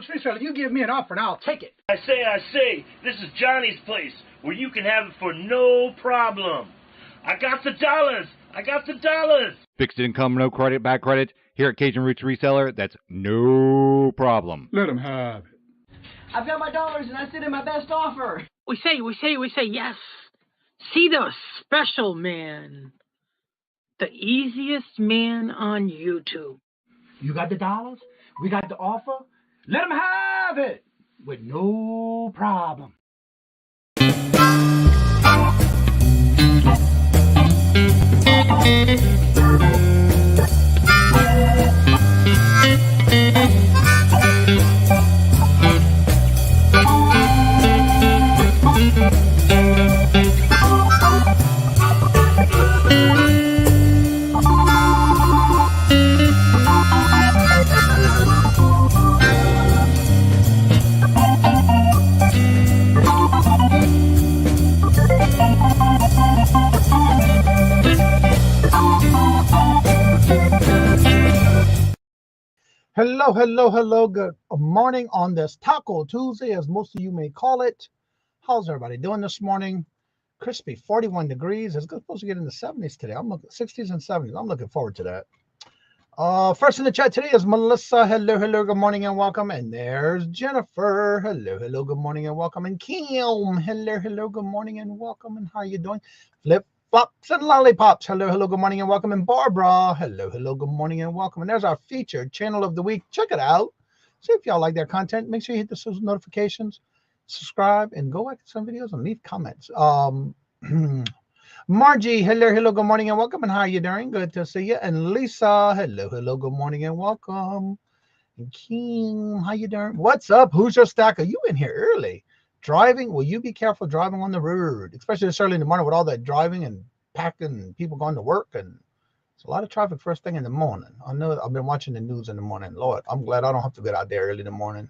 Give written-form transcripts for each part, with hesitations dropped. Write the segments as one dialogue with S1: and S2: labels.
S1: Roots Reseller, you give me an offer and I'll take it.
S2: I say, this is Johnny's place, where you can have it for no problem. I got the dollars.
S3: Fixed income, no credit, back credit. Here at Kajun Roots Reseller, that's no problem.
S1: Let him have it.
S4: I've got my dollars and I sent in my best offer.
S5: We say, yes. See the special man. The easiest man on YouTube.
S1: You got the dollars? We got the offer? Let him have it with no problem.
S6: Hello. Good morning on this Taco Tuesday, as most of you may call it. How's everybody doing this morning? Crispy 41 degrees. It's supposed to get in the 70s today. I'm looking 60s and 70s. I'm looking forward to that. First in the chat today is Melissa. Hello, good morning and welcome. And there's Jennifer. Hello, good morning and welcome. And Kim. Hello, good morning and welcome. And how are you doing? Flip Flops and Lollipops. Hello, good morning and welcome. And Barbara. Hello, good morning and welcome. And there's our featured channel of the week. Check it out. See if y'all like their content. Make sure you hit the notifications, subscribe, and go back to some videos and leave comments. Margie, hello, good morning and welcome. And how are you doing? Good to see you. And Lisa, hello, good morning and welcome. And King, how you doing? What's up? Who's your stacker? You in here early. Driving, will you be careful driving on the road, especially this early in the morning with all that driving and packing and people going to work, and it's a lot of traffic first thing in the morning. I know I've been watching the news in the morning. Lord, I'm glad I don't have to get out there early in the morning.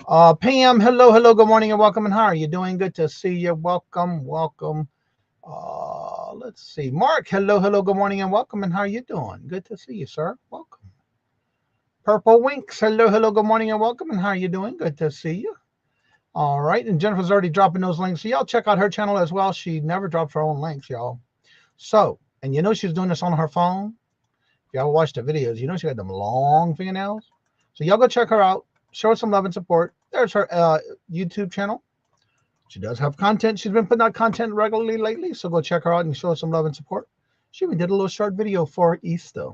S6: Pam, hello, good morning and welcome. And how are you doing? Good to see you. Welcome. Let's see. Mark, hello, good morning and welcome. And how are you doing? Good to see you, sir. Welcome. Purple Winks, hello, good morning and welcome. And how are you doing? Good to see you. All right, and Jennifer's already dropping those links. So y'all check out her channel as well. She never drops her own links, y'all. So, and you know she's doing this on her phone. If y'all watch the videos, you know she got them long fingernails. So y'all go check her out. Show her some love and support. There's her YouTube channel. She does have content. She's been putting out content regularly lately. So go check her out and show her some love and support. She even did a little short video for Easter.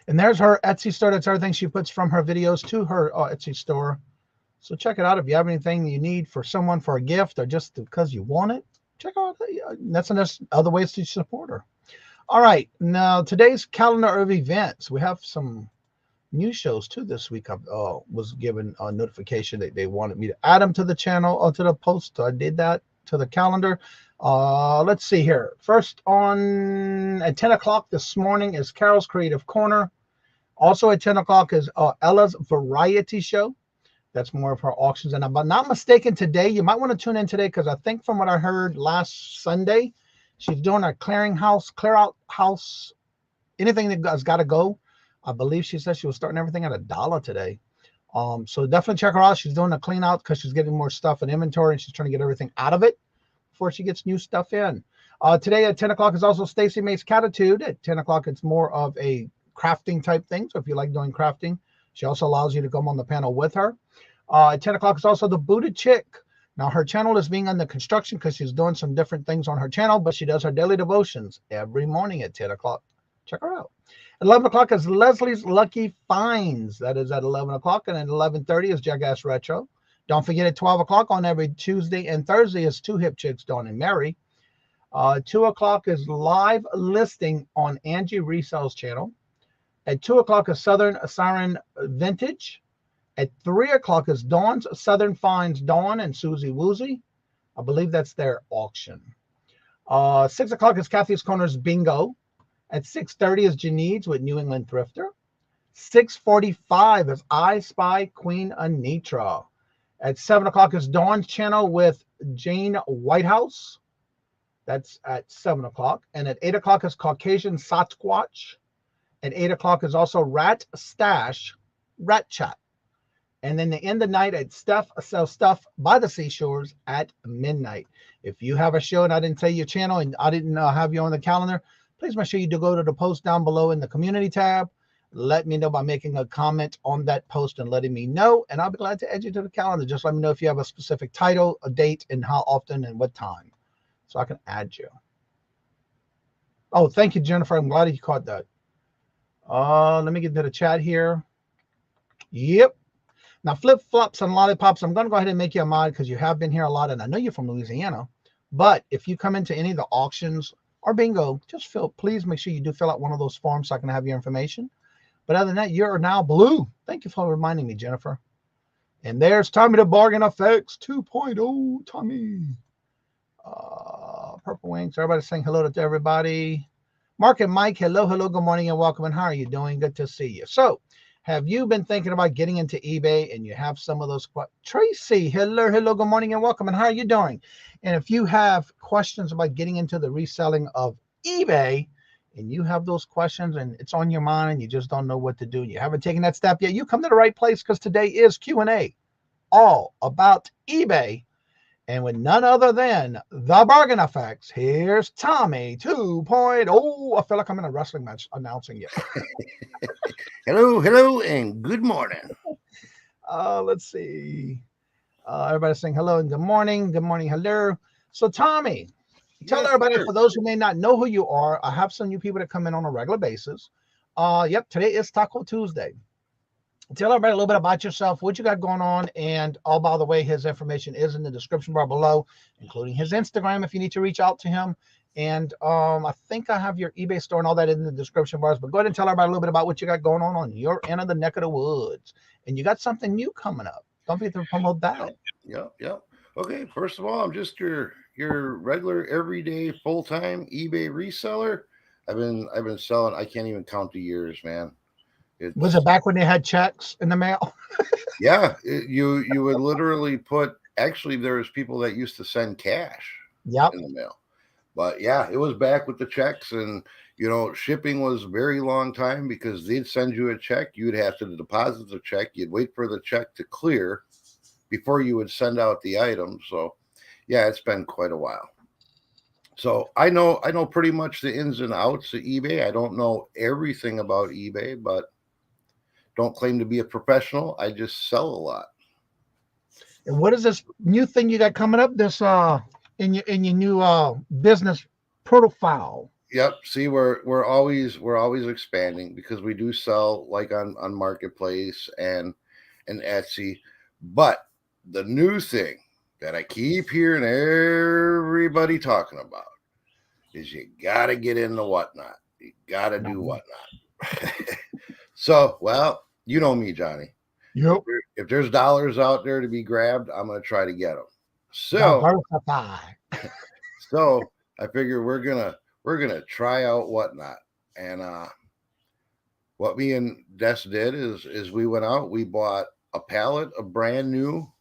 S6: And there's her Etsy store. That's everything she puts from her videos to her Etsy store. So check it out. If you have anything you need for someone for a gift or just because you want it, check out. That's other ways to support her. All right. Now, today's calendar of events. We have some new shows too this week. I was given a notification that they wanted me to add them to the channel or to the post. So I did that to the calendar. Let's see here. First at 10 o'clock this morning is Carol's Creative Corner. Also at 10 o'clock is Ella's Variety Show. That's more of her auctions. And if I'm not mistaken today, you might want to tune in today because I think from what I heard last Sunday, she's doing a clear out house, anything that has got to go. I believe she said she was starting everything at $1 today. So definitely check her out. She's doing a clean out because she's getting more stuff in inventory and she's trying to get everything out of it before she gets new stuff in. Today at 10 o'clock is also Stacy Mae's Catitude. At 10 o'clock, it's more of a crafting type thing. So if you like doing crafting, she also allows you to come on the panel with her. At 10 o'clock is also the Booted Chick. Now, her channel is being under construction because she's doing some different things on her channel, but she does her daily devotions every morning at 10 o'clock. Check her out. At 11 o'clock is Leslie's Lucky Finds. That is at 11 o'clock. And at 11:30 is Jackass Retro. Don't forget at 12 o'clock on every Tuesday and Thursday is Two Hip Chicks, Dawn and Mary. 2 o'clock is live listing on Angie Resell's channel. At 2 o'clock is Southern Siren Vintage. At 3 o'clock is Dawn's Southern Finds Dawn and Susie Woozy. I believe that's their auction. 6 o'clock is Kathy's Corners Bingo. At 6:30 is Janine's with New England Thrifter. 6:45 is I Spy Queen Anitra. At 7 o'clock is Dawn's channel with Jane Whitehouse. That's at 7 o'clock. And at 8 o'clock is Caucasian Sasquatch. At 8 o'clock is also Rat Stash, Rat Chat. And then they end the night at Sell Stuff by the Seashores at midnight. If you have a show and I didn't tell your channel and I didn't have you on the calendar, please make sure you do go to the post down below in the community tab. Let me know by making a comment on that post and letting me know. And I'll be glad to add you to the calendar. Just let me know if you have a specific title, a date, and how often and what time, so I can add you. Oh, thank you, Jennifer. I'm glad you caught that. Let me get to the chat here. Yep. Now, flip-flops and lollipops, I'm going to go ahead and make you a mod because you have been here a lot, and I know you're from Louisiana. But if you come into any of the auctions or bingo, just please make sure you do fill out one of those forms so I can have your information. But other than that, you're now blue. Thank you for reminding me, Jennifer. And there's Tommy the Bargain Effects 2.0, Tommy. Purple Wings. Everybody saying hello to everybody. Mark and Mike, hello, good morning and welcome. And how are you doing? Good to see you. So, have you been thinking about getting into eBay and you have some of those? Tracy, hello, good morning and welcome. And how are you doing? And if you have questions about getting into the reselling of eBay and you have those questions and it's on your mind and you just don't know what to do, and you haven't taken that step yet, you come to the right place because today is Q&A all about eBay. And with none other than the Bargain Effects, here's Tommy 2.0. I feel like I'm in a wrestling match announcing it.
S7: Hello, and good morning.
S6: Let's see. Everybody saying hello and good morning. Good morning, hello. So, Tommy, tell everybody, for those who may not know who you are, I have some new people that come in on a regular basis. Yep, today is Taco Tuesday. Tell everybody a little bit about yourself, what you got going on, and by the way, his information is in the description bar below, including his Instagram if you need to reach out to him. And I think I have your eBay store and all that in the description bars, but go ahead and tell everybody a little bit about what you got going on your end of the neck of the woods. And you got something new coming up. Don't forget to promote that.
S7: Yep. Okay, first of all, I'm just your regular, everyday, full-time eBay reseller. I've been selling, I can't even count the years, man.
S6: Was it back when they had checks in the mail?
S7: Yeah, you would literally put, actually there's people that used to send cash in the mail. But yeah, it was back with the checks, and shipping was a very long time because they'd send you a check, you'd have to deposit the check, you'd wait for the check to clear before you would send out the item. So yeah, it's been quite a while. So I know pretty much the ins and outs of eBay. I don't know everything about eBay, but don't claim to be a professional. I just sell a lot.
S6: And what is this new thing you got coming up? This in your new business profile.
S7: Yep. See, we're always expanding because we do sell like on Marketplace and Etsy. But the new thing that I keep hearing everybody talking about is you gotta get into Whatnot. You gotta do Whatnot. So, well, you know me, Johnny.
S6: Yep.
S7: If there's dollars out there to be grabbed, I'm going to try to get them. So I figure we're gonna try out Whatnot. And what me and Des did is we went out, we bought a pallet of brand new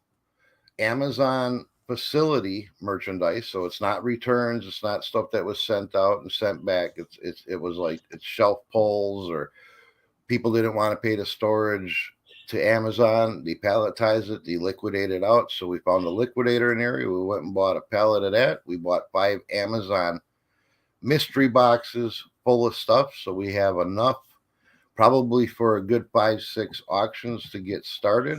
S7: Amazon facility merchandise. So it's not returns, it's not stuff that was sent out and sent back. It was like it's shelf pulls or people didn't want to pay the storage to Amazon. They palletized it, they liquidate it out. So we found a liquidator in the area. We went and bought a pallet of that. We bought 5 Amazon mystery boxes full of stuff. So we have enough probably for a good 5-6 auctions to get started.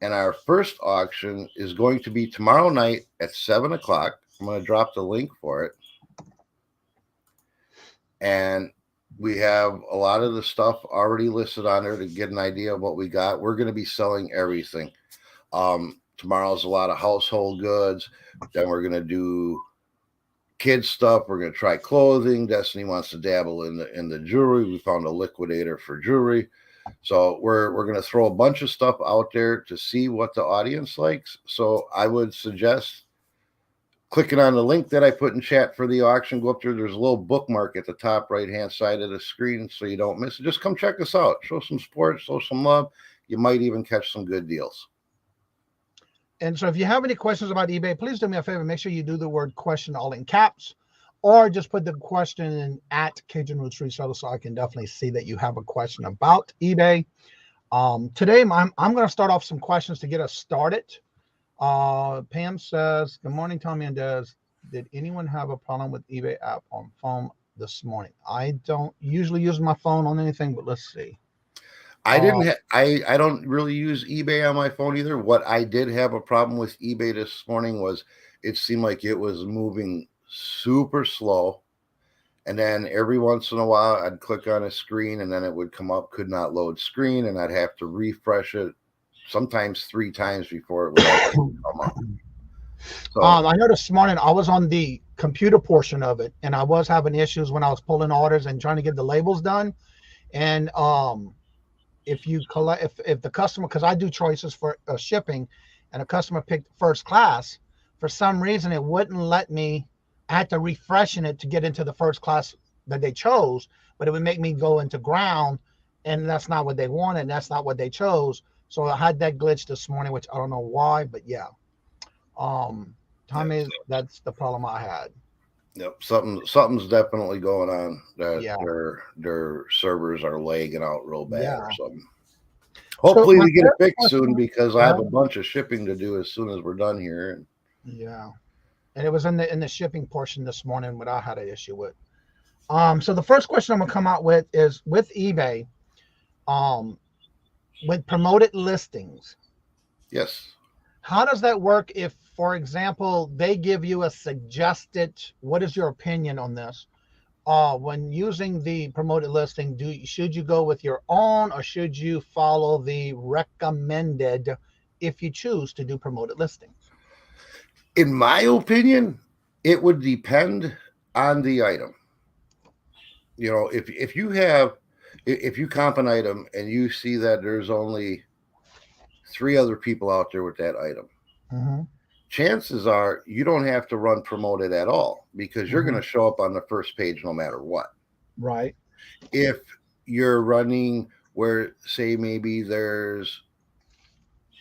S7: And our first auction is going to be tomorrow night at 7 o'clock. I'm going to drop the link for it. And we have a lot of the stuff already listed on there to get an idea of what we got. We're going to be selling everything. Tomorrow's a lot of household goods. Then we're going to do kids stuff. We're going to try clothing. Destiny wants to dabble in the jewelry. We found a liquidator for jewelry. So we're going to throw a bunch of stuff out there to see what the audience likes. So I would suggest clicking on the link that I put in chat for the auction. Go up there. There's a little bookmark at the top right-hand side of the screen so you don't miss it. Just come check us out. Show some support. Show some love. You might even catch some good deals.
S6: And so if you have any questions about eBay, please do me a favor. Make sure you do the word question all in caps, or just put the question in at Kajun Roots Reseller so I can definitely see that you have a question about eBay. Today I'm going to start off some questions to get us started. Pam says, "Good morning, Tommy and Des. Did anyone have a problem with eBay app on phone this morning? I don't usually use my phone on anything, but let's see."
S7: I didn't. I don't really use eBay on my phone either. What I did have a problem with eBay this morning was it seemed like it was moving super slow, and then every once in a while I'd click on a screen and then it would come up, could not load screen, and I'd have to refresh it sometimes 3 times before it would actually come up. So,
S6: I know this morning I was on the computer portion of it, and I was having issues when I was pulling orders and trying to get the labels done. And if the customer, because I do choices for shipping, and a customer picked first class, for some reason it wouldn't let me. I had to refreshing it to get into the first class that they chose, but it would make me go into ground, and that's not what they wanted, and that's not what they chose. So I had that glitch this morning, which I don't know why, but yeah. Tommy, that's the problem I had.
S7: Yep, something's definitely going on. That their servers are lagging out real bad or something. Hopefully we get it fixed soon, because I have a bunch of shipping to do as soon as we're done here.
S6: Yeah, and it was in the shipping portion this morning what I had an issue with. So the first question I'm gonna come out with is with eBay, with promoted listings.
S7: Yes.
S6: How does that work if, for example, they give you a suggested, what is your opinion on this? When using the promoted listing, should you go with your own, or should you follow the recommended if you choose to do promoted listings?
S7: In my opinion, it would depend on the item. You know, if you comp an item and you see that there's only 3 other people out there with that item, chances are you don't have to run promoted at all, because you're going to show up on the first page no matter what.
S6: Right.
S7: If you're running where, say, maybe there's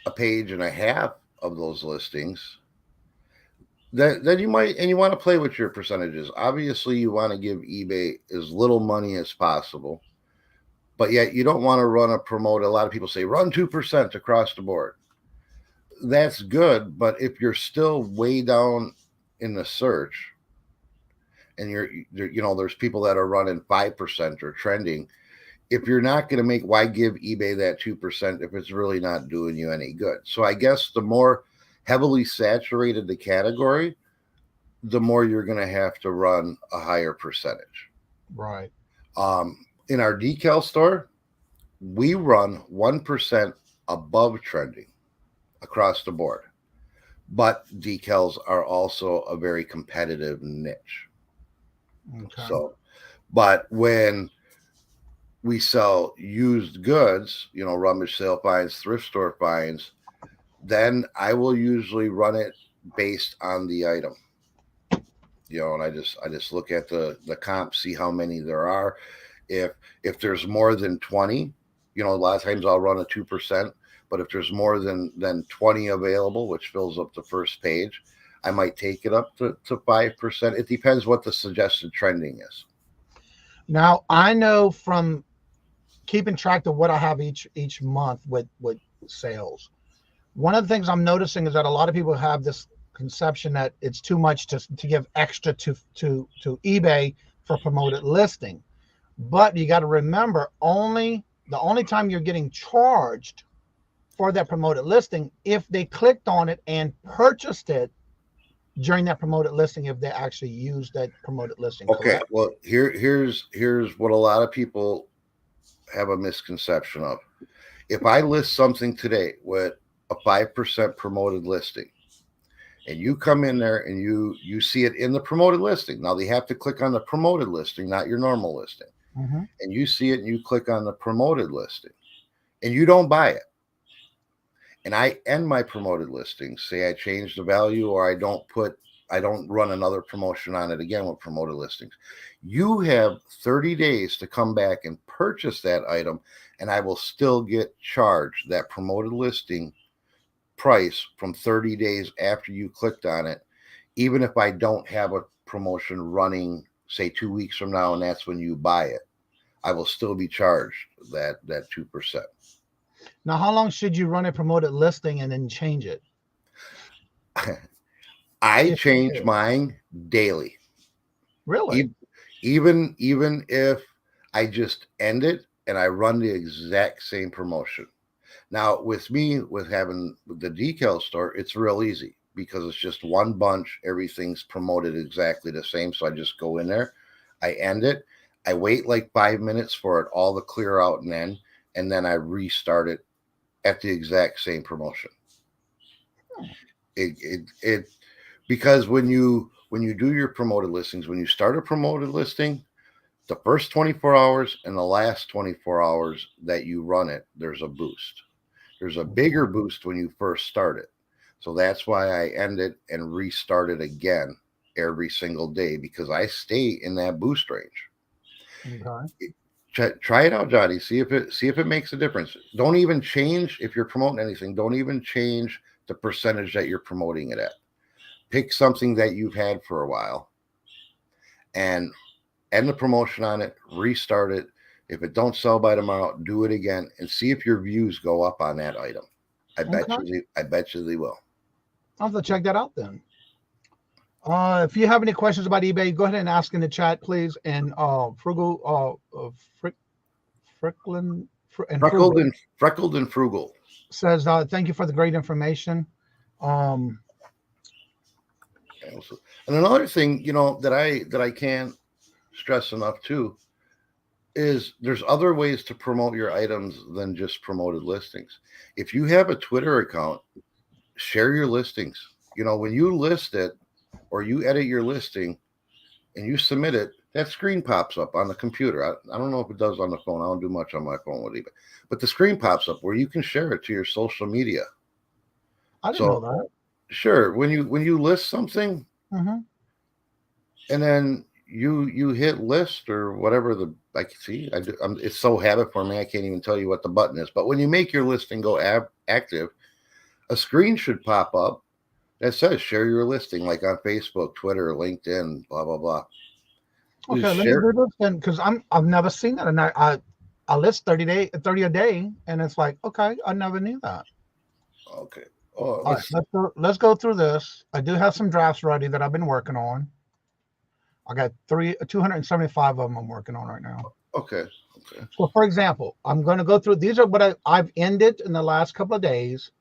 S7: a page and a half of those listings, then you might, and you want to play with your percentages. Obviously, you want to give eBay as little money as possible, but yet you don't want to run a promote. A lot of people say run 2% across the board. That's good, but if you're still way down in the search, and there's people that are running 5% or trending, if you're not going to make, why give eBay that 2% if it's really not doing you any good? So I guess the more heavily saturated the category, the more you're going to have to run a higher percentage.
S6: Right.
S7: In our decal store, we run 1% above trending across the board, but decals are also a very competitive niche. Okay. So, but when we sell used goods, rummage sale finds, thrift store finds, then I will usually run it based on the item. And I just look at the comp, see how many there are. If there's more than 20, a lot of times I'll run a 2%, but if there's more than 20 available, which fills up the first page, I might take it up to 5%. It depends what the suggested trending is.
S6: Now, I know from keeping track of what I have each month with sales, one of the things I'm noticing is that a lot of people have this conception that it's too much to give extra to eBay for promoted listing. But you got to remember, the only time you're getting charged for that promoted listing if they clicked on it and purchased it during that promoted listing, if they actually used that promoted listing.
S7: Okay,
S6: correct?
S7: Well, here's what a lot of people have a misconception of. If I list something today with a 5% promoted listing, and you come in there and you see it in the promoted listing. Now they have to click on the promoted listing, not your normal listing. And you see it and you click on the promoted listing and you don't buy it. And I end my promoted listing, say I change the value, or I don't run another promotion on it again with promoted listings. You have 30 days to come back and purchase that item, and I will still get charged that promoted listing price from 30 days after you clicked on it, even if I don't have a promotion running, say 2 weeks from now, and that's when you buy it. I will still be charged that 2%.
S6: Now, how long should you run a promoted listing and then change it?
S7: I change mine daily.
S6: Really?
S7: Even if I just end it and I run the exact same promotion. Now, with me, with having the decal store, it's real easy because it's just one bunch. Everything's promoted exactly the same. So I just go in there, I end it, I wait like 5 minutes for it all to clear out and then I restart it at the exact same promotion. It because when you do your promoted listings, when you start a promoted listing, the first 24 hours and the last 24 hours that you run it, there's a boost. There's a bigger boost when you first start it. So that's why I end it and restart it again every single day, because I stay in that boost range.
S6: Okay.
S7: Try it out, Johnny. See if it makes a difference. Don't even change, if you're promoting anything, don't even change the percentage that you're promoting it at. Pick something that you've had for a while and end the promotion on it, restart it. If it don't sell by tomorrow, do it again and see if your views go up on that item. I bet you they will.
S6: I'll have to check that out then. If you have any questions about eBay, go ahead and ask in the chat, please. And
S7: Freckled and Frugal
S6: says, thank you for the great information.
S7: And another thing, that I can't stress enough too, is there's other ways to promote your items than just promoted listings. If you have a Twitter account, share your listings. When you list it or you edit your listing and you submit it, that screen pops up on the computer. I don't know if it does on the phone. I don't do much on my phone with eBay, but the screen pops up where you can share it to your social media.
S6: I didn't know that.
S7: Sure. When you list something, and then you hit list or whatever I can see. It's so habit for me, I can't even tell you what the button is. But when you make your listing go active, a screen should pop up that says share your listing, like on Facebook, Twitter, LinkedIn, blah blah blah.
S6: Okay, let me do this then, because I've never seen that, and I list 30 a day, and it's like, okay, I never knew that.
S7: Okay.
S6: All right, let's go through this. I do have some drafts ready that I've been working on. I got 275 of them I'm working on right now.
S7: Okay.
S6: So, for example, I'm going to go through. These are what I've ended in the last couple of days.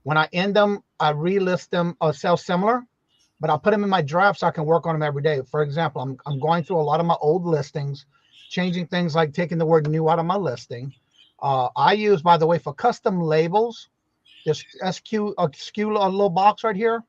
S6: When I end them, I relist them or sell similar, but I'll put them in my draft so I can work on them every day. For example, I'm going through a lot of my old listings, changing things like taking the word new out of my listing. I use, by the way, for custom labels, this SQ a little box right here.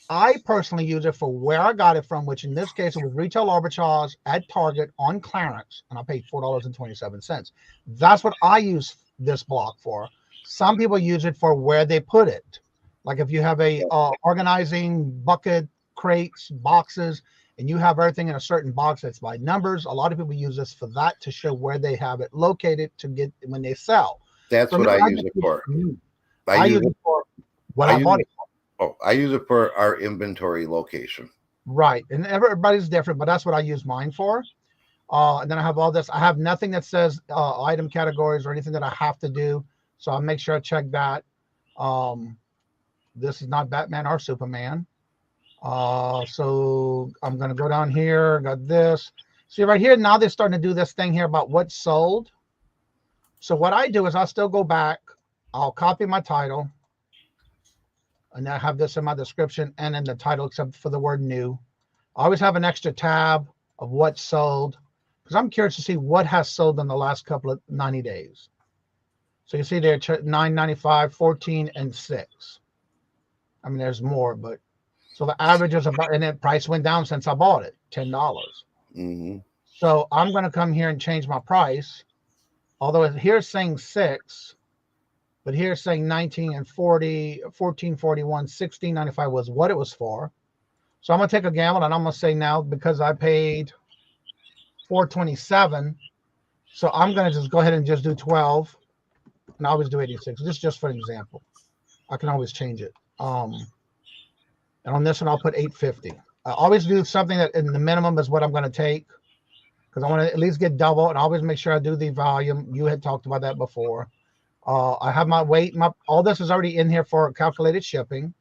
S6: I personally use it for where I got it from, which in this case, it was retail arbitrage at Target on clearance, and I paid $4.27. That's what I use this block for. Some people use it for where they put it. Like if you have a organizing bucket, crates, boxes, and you have everything in a certain box that's by numbers, a lot of people use this for that to show where they have it located to get when they sell.
S7: That's what I use it for.
S6: I use it for what I bought it for.
S7: Oh, I use it for our inventory location.
S6: Right. And everybody's different, but that's what I use mine for. And then I have all this. I have nothing that says item categories or anything that I have to do. So I'll make sure I check that. This is not Batman or Superman. So I'm going to go down here. Got this. See right here, now they're starting to do this thing here about what's sold. So what I do is I'll still go back. I'll copy my title. And I have this in my description and in the title, except for the word new. I always have an extra tab of what's sold because I'm curious to see what has sold in the last couple of 90 days. So you see there, $9.95, 14, and 6. I mean, there's more, but so the average is about, and the price went down since I bought it, $10.
S7: Mm-hmm.
S6: So I'm going to come here and change my price. Although here's saying 6. But here's saying 19 and 40, 1441, 1695 was what it was for. So I'm going to take a gamble and I'm going to say now, because I paid $427, so I'm going to just go ahead and just do 12. And I always do 86. This is just for an example. I can always change it. And on this one, I'll put 850. I always do something that in the minimum is what I'm going to take, because I want to at least get double, and I always make sure I do the volume. You had talked about that before. I have my weight. All this is already in here for calculated shipping.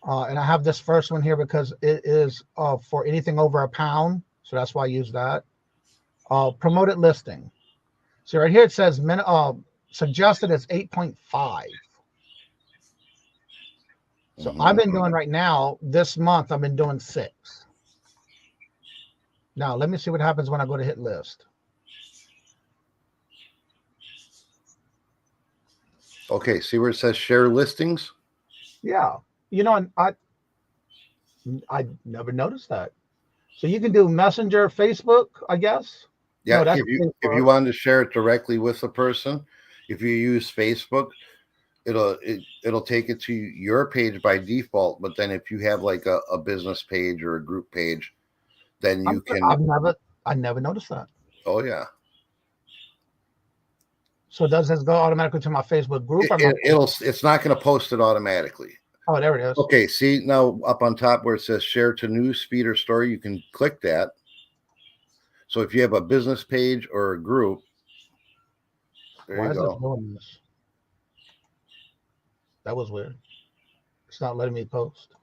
S6: And I have this first one here because it is for anything over £1. So that's why I use that. Promoted listing. So right here it says suggested is 8.5. So I've been doing right now, this month, I've been doing 6. Now, let me see what happens when I go to hit list.
S7: Okay, see where it says share listings?
S6: Yeah. You know, and I never noticed that. So you can do Messenger, Facebook, I guess.
S7: Yeah,
S6: No,
S7: if you wanted to share it directly with the person, if you use Facebook, it'll take it to your page by default. But then if you have like a business page or a group page, then you can.
S6: I never noticed that.
S7: Oh yeah.
S6: So does this go automatically to my Facebook group?
S7: It's not going to post it automatically.
S6: Oh, there it is.
S7: Okay, see now up on top where it says share to news feed or story, you can click that. So if you have a business page or a group,
S6: Why is it doing this? That was weird. It's not letting me post.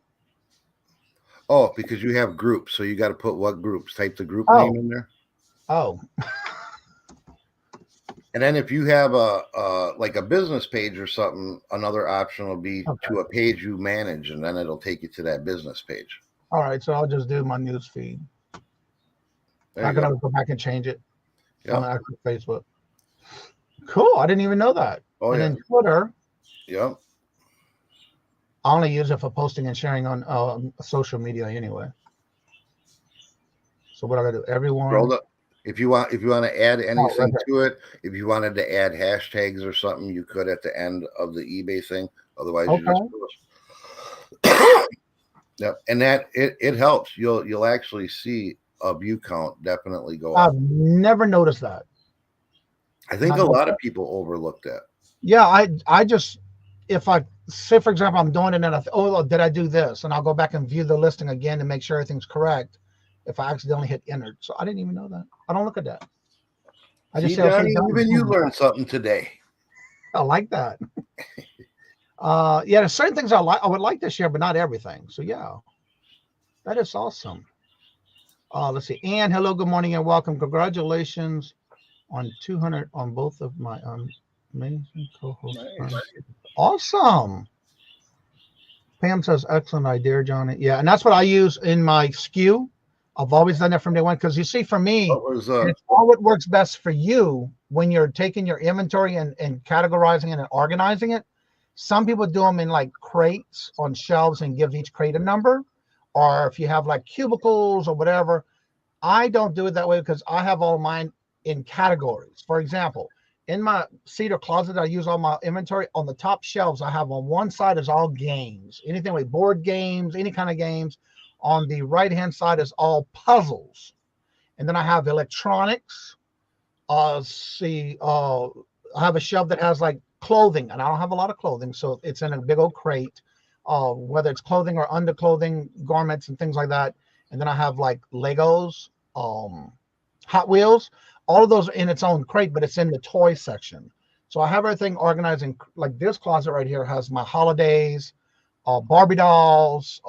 S7: Oh, because you have groups, so you got to put what groups. Type the group name in there.
S6: Oh.
S7: And then if you have like a business page or something, another option will be to a page you manage, and then it'll take you to that business page.
S6: All right, so I'll just do my news feed. I can always go back and change it on actual Facebook. Cool. I didn't even know that.
S7: Oh,
S6: and then Twitter.
S7: Yep.
S6: I only use it for posting and sharing on social media anyway. So what I gotta do? Everyone.
S7: Roll up. If you want to add anything to it, if you wanted to add hashtags or something, you could at the end of the eBay thing. Otherwise, you just yep. And that it helps. You'll actually see a view count definitely go up.
S6: I've never noticed that.
S7: I think a lot of people overlook that.
S6: Yeah, I just, if I say, for example, I'm doing it and did I do this? And I'll go back and view the listing again to make sure everything's correct if I accidentally hit enter. So I didn't even know that. I don't look at that. I just say,
S7: Johnny, even you learned something today.
S6: I like that. Yeah, there's certain things I would like to share, but not everything. So yeah, that is awesome. Let's see. Ann, hello, good morning, and welcome. Congratulations on 200 on both of my amazing co-hosts. Nice. Awesome. Pam says, excellent idea, Johnny. Yeah, and that's what I use in my SKU. I've always done that from day one because you see, for me, it's all what works best for you when you're taking your inventory and categorizing it and organizing it. Some people do them in like crates on shelves and give each crate a number. Or if you have like cubicles or whatever, I don't do it that way because I have all mine in categories. For example, in my cedar closet, I use all my inventory. On the top shelves, I have on one side is all games, anything like board games, any kind of games. On the right-hand side is all puzzles. And then I have electronics. I have a shelf that has like clothing, and I don't have a lot of clothing, so it's in a big old crate. Whether it's clothing or underclothing, garments and things like that. And then I have like Legos, Hot Wheels, all of those are in its own crate, but it's in the toy section. So I have everything organized in, like this closet right here has my holidays, Barbie dolls,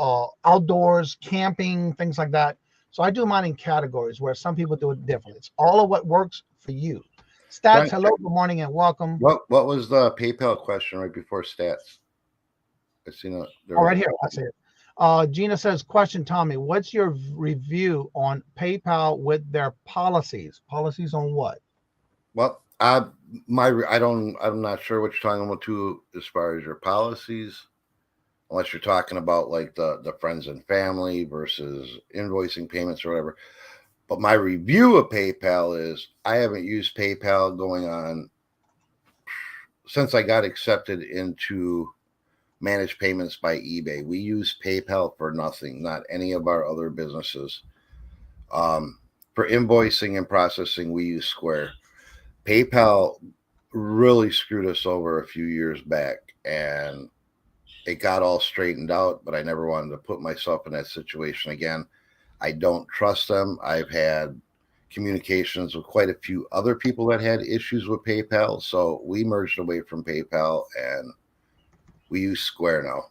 S6: outdoors, camping, things like that. So I do mine in categories where some people do it differently. It's all of what works for you. Stats, hello, good morning, and welcome.
S7: What was the PayPal question right before stats? I see that.
S6: Right here. I see it. Gina says, question, Tommy, what's your review on PayPal with their policies? Policies on what?
S7: Well, I'm not sure what you're talking about too, as far as your policies, unless you're talking about like the friends and family versus invoicing payments or whatever. But my review of PayPal is I haven't used PayPal going on since I got accepted into managed payments by eBay. We use PayPal for nothing, not any of our other businesses. For invoicing and processing, we use Square. PayPal really screwed us over a few years back, and it got all straightened out, but I never wanted to put myself in that situation again. I don't trust them. I've had communications with quite a few other people that had issues with PayPal. So we merged away from PayPal and we use Square now,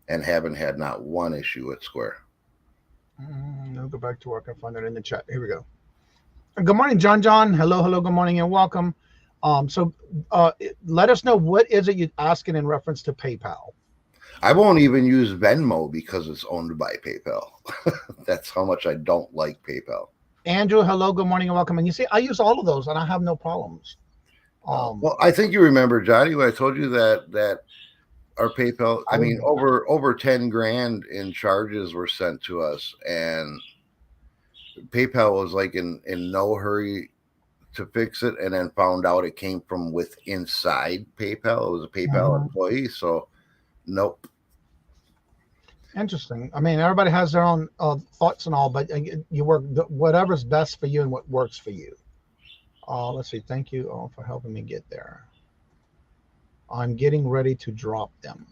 S7: and haven't had not one issue with Square.
S6: I'll go back to work. I'll find it in the chat. Here we go. Good morning, John. Hello, good morning, and welcome. So let us know, what is it you're asking in reference to PayPal?
S7: I won't even use Venmo because it's owned by PayPal. That's how much I don't like PayPal.
S6: Andrew, hello, good morning, and welcome. And you see, I use all of those, and I have no problems.
S7: Well, I think you remember, Johnny, when I told you that our PayPal, I mean, over 10 grand in charges were sent to us, and PayPal was like in no hurry to fix it, and then found out it came from inside PayPal. It was a PayPal employee, so nope.
S6: Interesting. I mean, everybody has their own thoughts and all, but you work whatever's best for you and what works for you. Let's see. Thank you for helping me get there. I'm getting ready to drop them.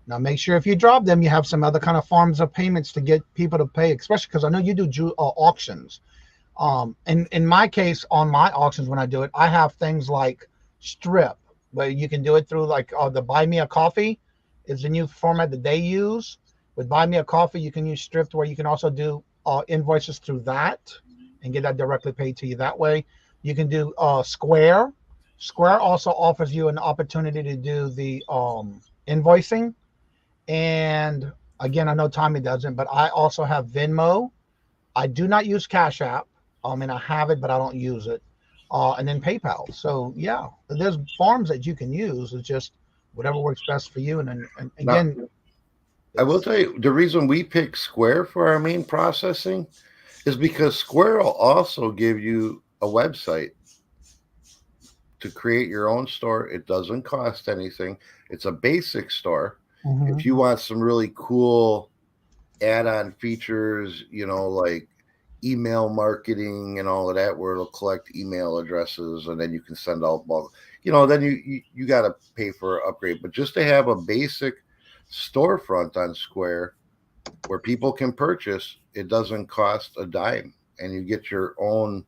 S6: Now, make sure if you drop them, you have some other kind of forms of payments to get people to pay, especially because I know you do auctions. And in my case, on my auctions, when I do it, I have things like Strip, where you can do it through like the Buy Me a Coffee is the new format that they use. With Buy Me a Coffee, you can use Strip, where you can also do invoices through that and get that directly paid to you that way. You can do Square. Square also offers you an opportunity to do the invoicing. And again, I know Tommy doesn't, but I also have Venmo. I do not use Cash App. I mean, I have it, but I don't use it. And then PayPal. So yeah, there's forms that you can use. It's just whatever works best for you. And again,
S7: now, I will tell you, the reason we pick Square for our main processing is because Square will also give you a website to create your own store. It doesn't cost anything. It's a basic store. If you want some really cool add-on features, like email marketing and all of that, where it'll collect email addresses and then you can send out bulk, then you got to pay for an upgrade. But just to have a basic storefront on Square where people can purchase, it doesn't cost a dime, and you get your own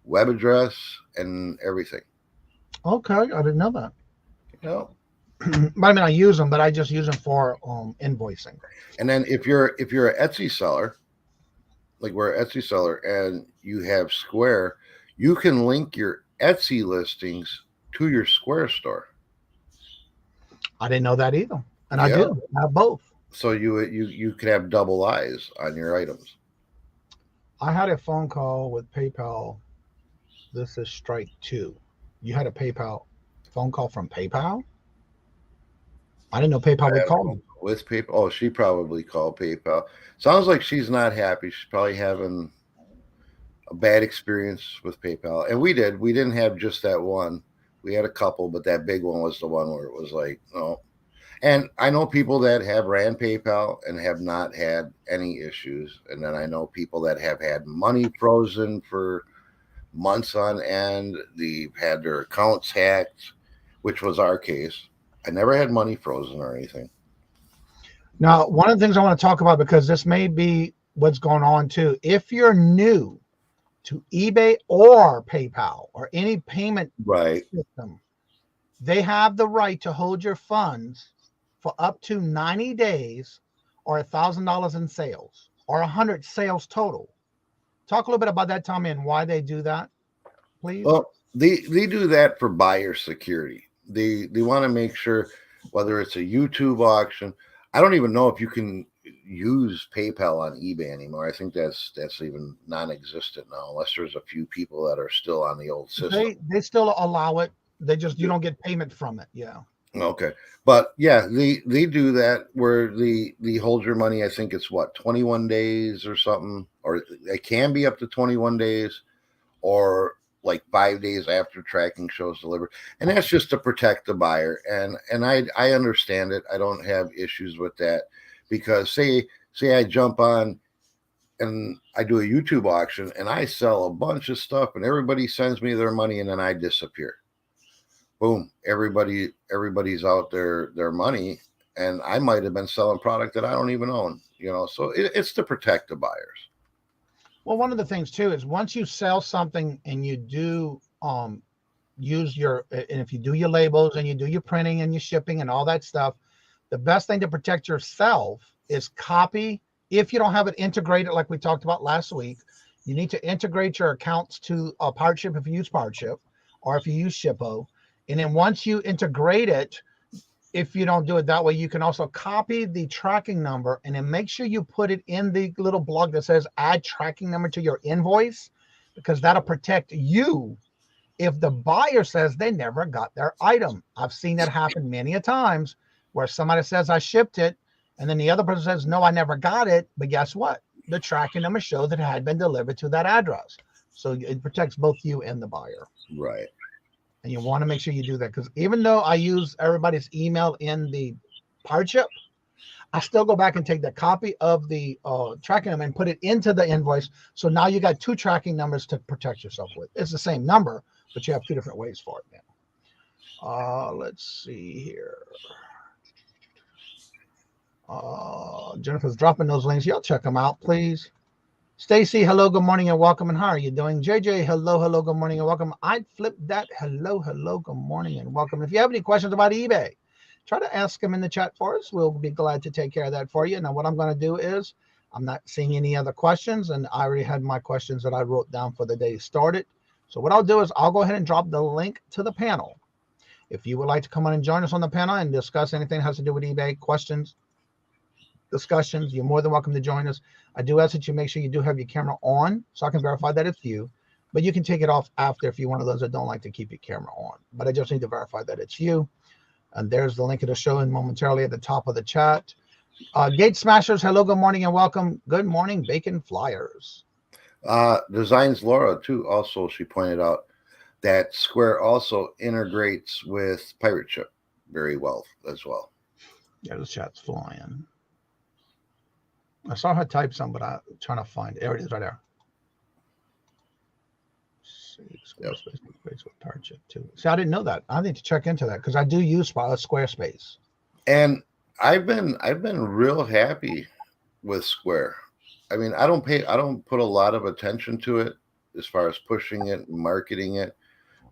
S7: web address and everything.
S6: Okay, I didn't know that.
S7: Yeah.
S6: But I mean, I use them, but I just use them for invoicing.
S7: And then if you're an Etsy seller, like we're an Etsy seller, and you have Square, you can link your Etsy listings to your Square store.
S6: I didn't know that either, and I do. I have both.
S7: So you could have double eyes on your items.
S6: I had a phone call with PayPal. This is strike 2. You had a PayPal phone call from PayPal? I didn't know PayPal would call me.
S7: With PayPal? Oh, she probably called PayPal. Sounds like she's not happy. She's probably having a bad experience with PayPal. And we did. We didn't have just that one. We had a couple, but that big one was the one where it was like, no. And I know people that have ran PayPal and have not had any issues. And then I know people that have had money frozen for months on end. They've had their accounts hacked, which was our case. I never had money frozen or anything.
S6: Now, one of the things I want to talk about, because this may be what's going on too. If you're new to eBay or PayPal or any payment system, they have the right to hold your funds for up to 90 days or $1,000 in sales or 100 sales total. Talk a little bit about that, Tommy, and why they do that, please.
S7: Well, they do that for buyer security. They want to make sure, whether it's a YouTube auction, I don't even know if you can use PayPal on eBay anymore. I think that's even non-existent now, unless there's a few people that are still on the old system.
S6: They still allow it. You don't get payment from it. Yeah.
S7: Okay. But yeah, they do that where they hold your money. I think it's 21 days or something, or it can be up to 21 days, or like 5 days after tracking shows delivered. And that's just to protect the buyer. And I understand it. I don't have issues with that, because say I jump on and I do a YouTube auction and I sell a bunch of stuff and everybody sends me their money and then I disappear. Boom. Everybody's out their money, and I might have been selling product that I don't even own, so it's to protect the buyers.
S6: Well, one of the things too is once you sell something and you do use and if you do your labels and you do your printing and your shipping and all that stuff, the best thing to protect yourself is copy. If you don't have it integrated, like we talked about last week, you need to integrate your accounts to Partship if you use Partship, or if you use Shippo. And then once you integrate it, if you don't do it that way, you can also copy the tracking number and then make sure you put it in the little blog that says add tracking number to your invoice, because that'll protect you if the buyer says they never got their item. I've seen that happen many a times where somebody says I shipped it and then the other person says, no, I never got it. But guess what? The tracking number showed that it had been delivered to that address. So it protects both you and the buyer.
S7: Right.
S6: And you want to make sure you do that, because even though I use everybody's email in the Partship, I still go back and take the copy of the tracking number and put it into the invoice. So now you got two tracking numbers to protect yourself with. It's the same number, but you have two different ways for it now. Let's see here. Jennifer's dropping those links. Y'all check them out, please. Stacy, hello, good morning and welcome. And how are you doing? JJ, hello, good morning and welcome. I'd flip that. Hello, good morning and welcome. If you have any questions about eBay, try to ask them in the chat for us. We'll be glad to take care of that for you. Now, what I'm going to do is, I'm not seeing any other questions, and I already had my questions that I wrote down for the day started. So what I'll do is I'll go ahead and drop the link to the panel. If you would like to come on and join us on the panel and discuss anything that has to do with eBay, questions, discussions, you're more than welcome to join us. I do ask that you make sure you do have your camera on so I can verify that it's you, but you can take it off after if you're one of those that don't like to keep your camera on. But I just need to verify that it's you. And there's the link of the show in momentarily at the top of the chat. Gate Smashers, hello, good morning and welcome. Good morning, Bacon Flyers.
S7: Designs Laura too. Also, she pointed out that Square also integrates with Pirate Ship very well as well.
S6: Yeah, the chat's flying. I saw her type some, but I'm trying to find it. There it is, right there. Squarespace integrates with Pirate Ship too. See, I didn't know that. I need to check into that because I do use Squarespace.
S7: And I've been real happy with Square. I mean, I don't put a lot of attention to it as far as pushing it and marketing it,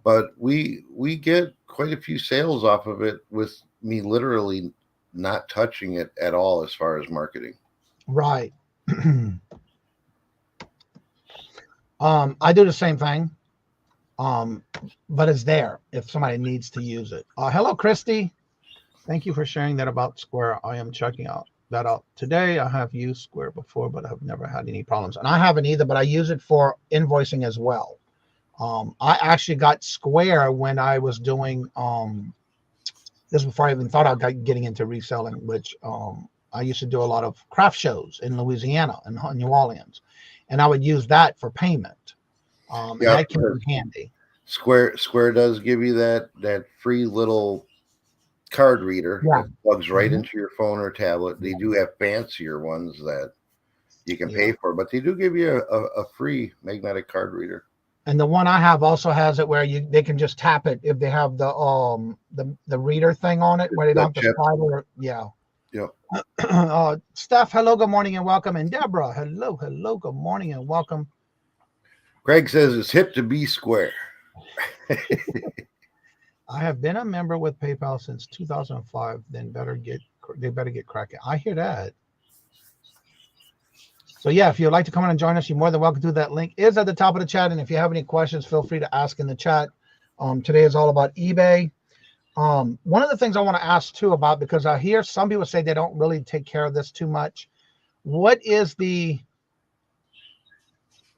S7: but we get quite a few sales off of it with me literally not touching it at all as far as marketing.
S6: Right. I do the same thing. But it's there if somebody needs to use it. Hello, Christy. Thank you for sharing that about Square. I am checking that out today. I have used Square before, but I've never had any problems. And I haven't either, but I use it for invoicing as well. I actually got Square when I was doing this before I even thought about getting into reselling, which I used to do a lot of craft shows in Louisiana and New Orleans, and I would use that for payment. And that came in handy.
S7: Square does give you that free little card reader that plugs right into your phone or tablet. They do have fancier ones that you can pay for, but they do give you a free magnetic card reader.
S6: And the one I have also has it where they can just tap it if they have the reader thing on it, where they don't have to slide it. Yeah. Steph, hello, good morning and welcome. And Deborah, hello, good morning and welcome.
S7: Greg says it's hip to be Square.
S6: I have been a member with PayPal since 2005. Then they better get cracking. I hear that. So yeah, if you'd like to come in and join us, you're more than welcome to. That link is at the top of the chat. And if you have any questions, feel free to ask in the chat. Today is all about eBay. One of the things I want to ask too about, because I hear some people say they don't really take care of this too much. What is the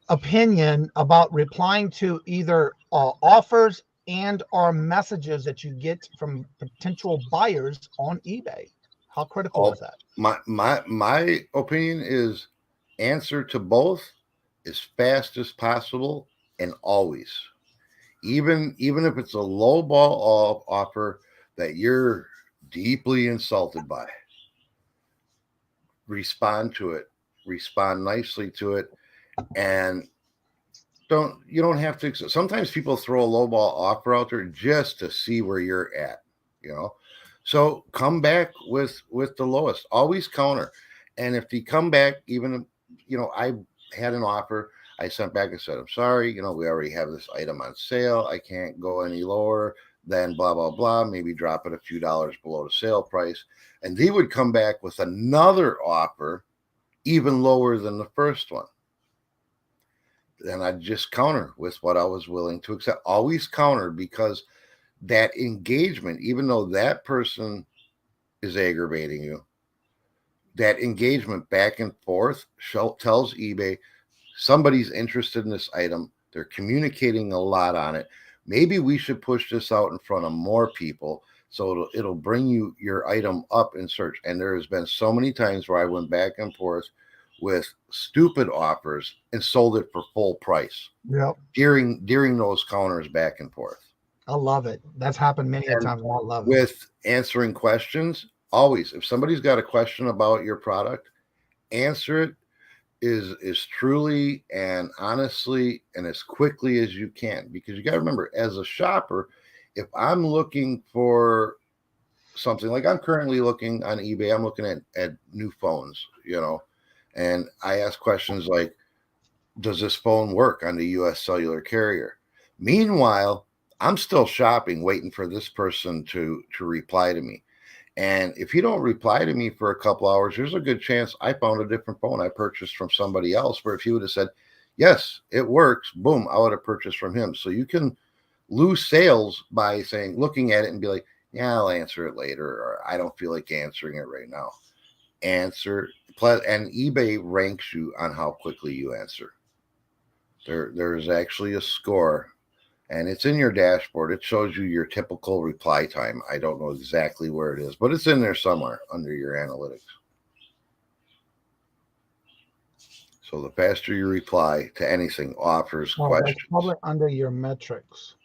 S6: opinion about replying to either offers and or messages that you get from potential buyers on eBay? How critical is that?
S7: My opinion is answer to both as fast as possible and always. Even if it's a low ball offer that you're deeply insulted by, respond to it, respond nicely to it. And you don't have to. Sometimes people throw a lowball offer out there just to see where you're at, So come back with the lowest. Always counter. And if you come back, even I had an offer, I sent back and said, I'm sorry, we already have this item on sale. I can't go any lower than blah, blah, blah. Maybe drop it a few dollars below the sale price. And he would come back with another offer even lower than the first one. Then I'd just counter with what I was willing to accept. Always counter, because that engagement, even though that person is aggravating you, that engagement back and forth tells eBay somebody's interested in this item. They're communicating a lot on it. Maybe we should push this out in front of more people so it'll bring your item up in search. And there has been so many times where I went back and forth with stupid offers and sold it for full price.
S6: Yep.
S7: During those counters back and forth.
S6: I love it. That's happened many times. I love it.
S7: With answering questions, always, if somebody's got a question about your product, answer it is truly and honestly and as quickly as you can. Because you got to remember, as a shopper, if I'm looking for something, like I'm currently looking on eBay, I'm looking at new phones, and I ask questions like, does this phone work on the U.S. cellular carrier? Meanwhile, I'm still shopping, waiting for this person to reply to me. And if you don't reply to me for a couple hours, there's a good chance I found a different phone I purchased from somebody else, where if he would have said, yes, it works, boom, I would have purchased from him. So you can lose sales by looking at it and be like, yeah, I'll answer it later, or I don't feel like answering it right now. Answer, and eBay ranks you on how quickly you answer. There's actually a score, and it's in your dashboard. It shows you your typical reply time. I don't know exactly where it is, but it's in there somewhere under your analytics. So the faster you reply to anything, offers, questions.
S6: That's probably under your metrics.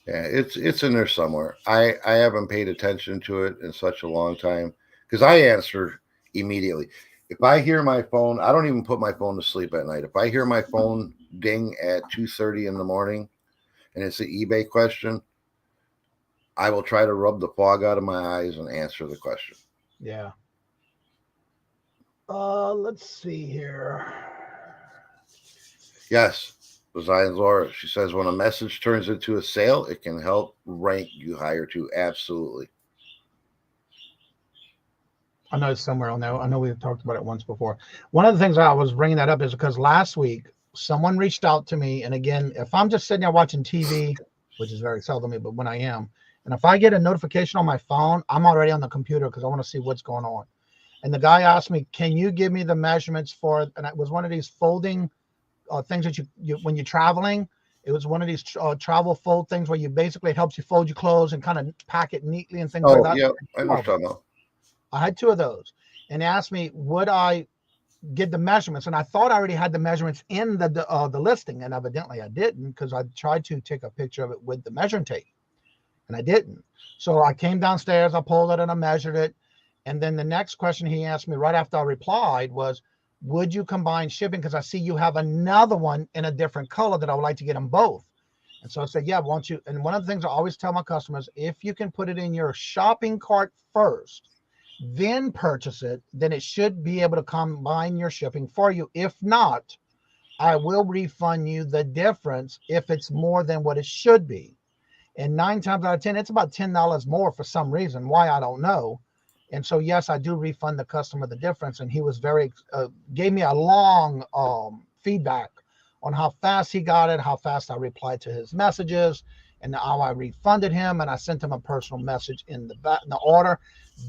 S7: Yeah, it's in there somewhere. I haven't paid attention to it in such a long time, because I answer immediately. If I hear my phone, I don't even put my phone to sleep at night. If I hear my phone ding at 2:30 in the morning and it's an eBay question, I will try to rub the fog out of my eyes and answer the question.
S6: Yeah. Let's see here.
S7: Yes. Besides Laura, she says, when a message turns into a sale, it can help rank you higher too. Absolutely.
S6: I know it's somewhere on there. I know we've talked about it once before. One of the things I was bringing that up is because last week someone reached out to me. And again, if I'm just sitting there watching TV, which is very seldom, but when I am, and if I get a notification on my phone, I'm already on the computer because I want to see what's going on. And the guy asked me, can you give me the measurements for, and it was one of these folding things that you when you're traveling. It was one of these travel fold things where you basically helps you fold your clothes and kind of pack it neatly and things like that.
S7: Yeah, I know what you're talking about.
S6: I had two of those, and he asked me, would I get the measurements? And I thought I already had the measurements in the listing, and evidently I didn't, because I tried to take a picture of it with the measuring tape, and I didn't. So I came downstairs, I pulled it, and I measured it. And then the next question he asked me right after I replied was, would you combine shipping? Because I see you have another one in a different color that I would like to get them both. And so I said, yeah, won't you? And one of the things I always tell my customers, if you can put it in your shopping cart first, then purchase it, then it should be able to combine your shipping for you. If not, I will refund you the difference if it's more than what it should be. And 9 times out of 10, it's about $10 more for some reason. Why, I don't know. And so, yes, I do refund the customer the difference. And he was very, gave me a long feedback on how fast he got it, how fast I replied to his messages, and how I refunded him. And I sent him a personal message in the order.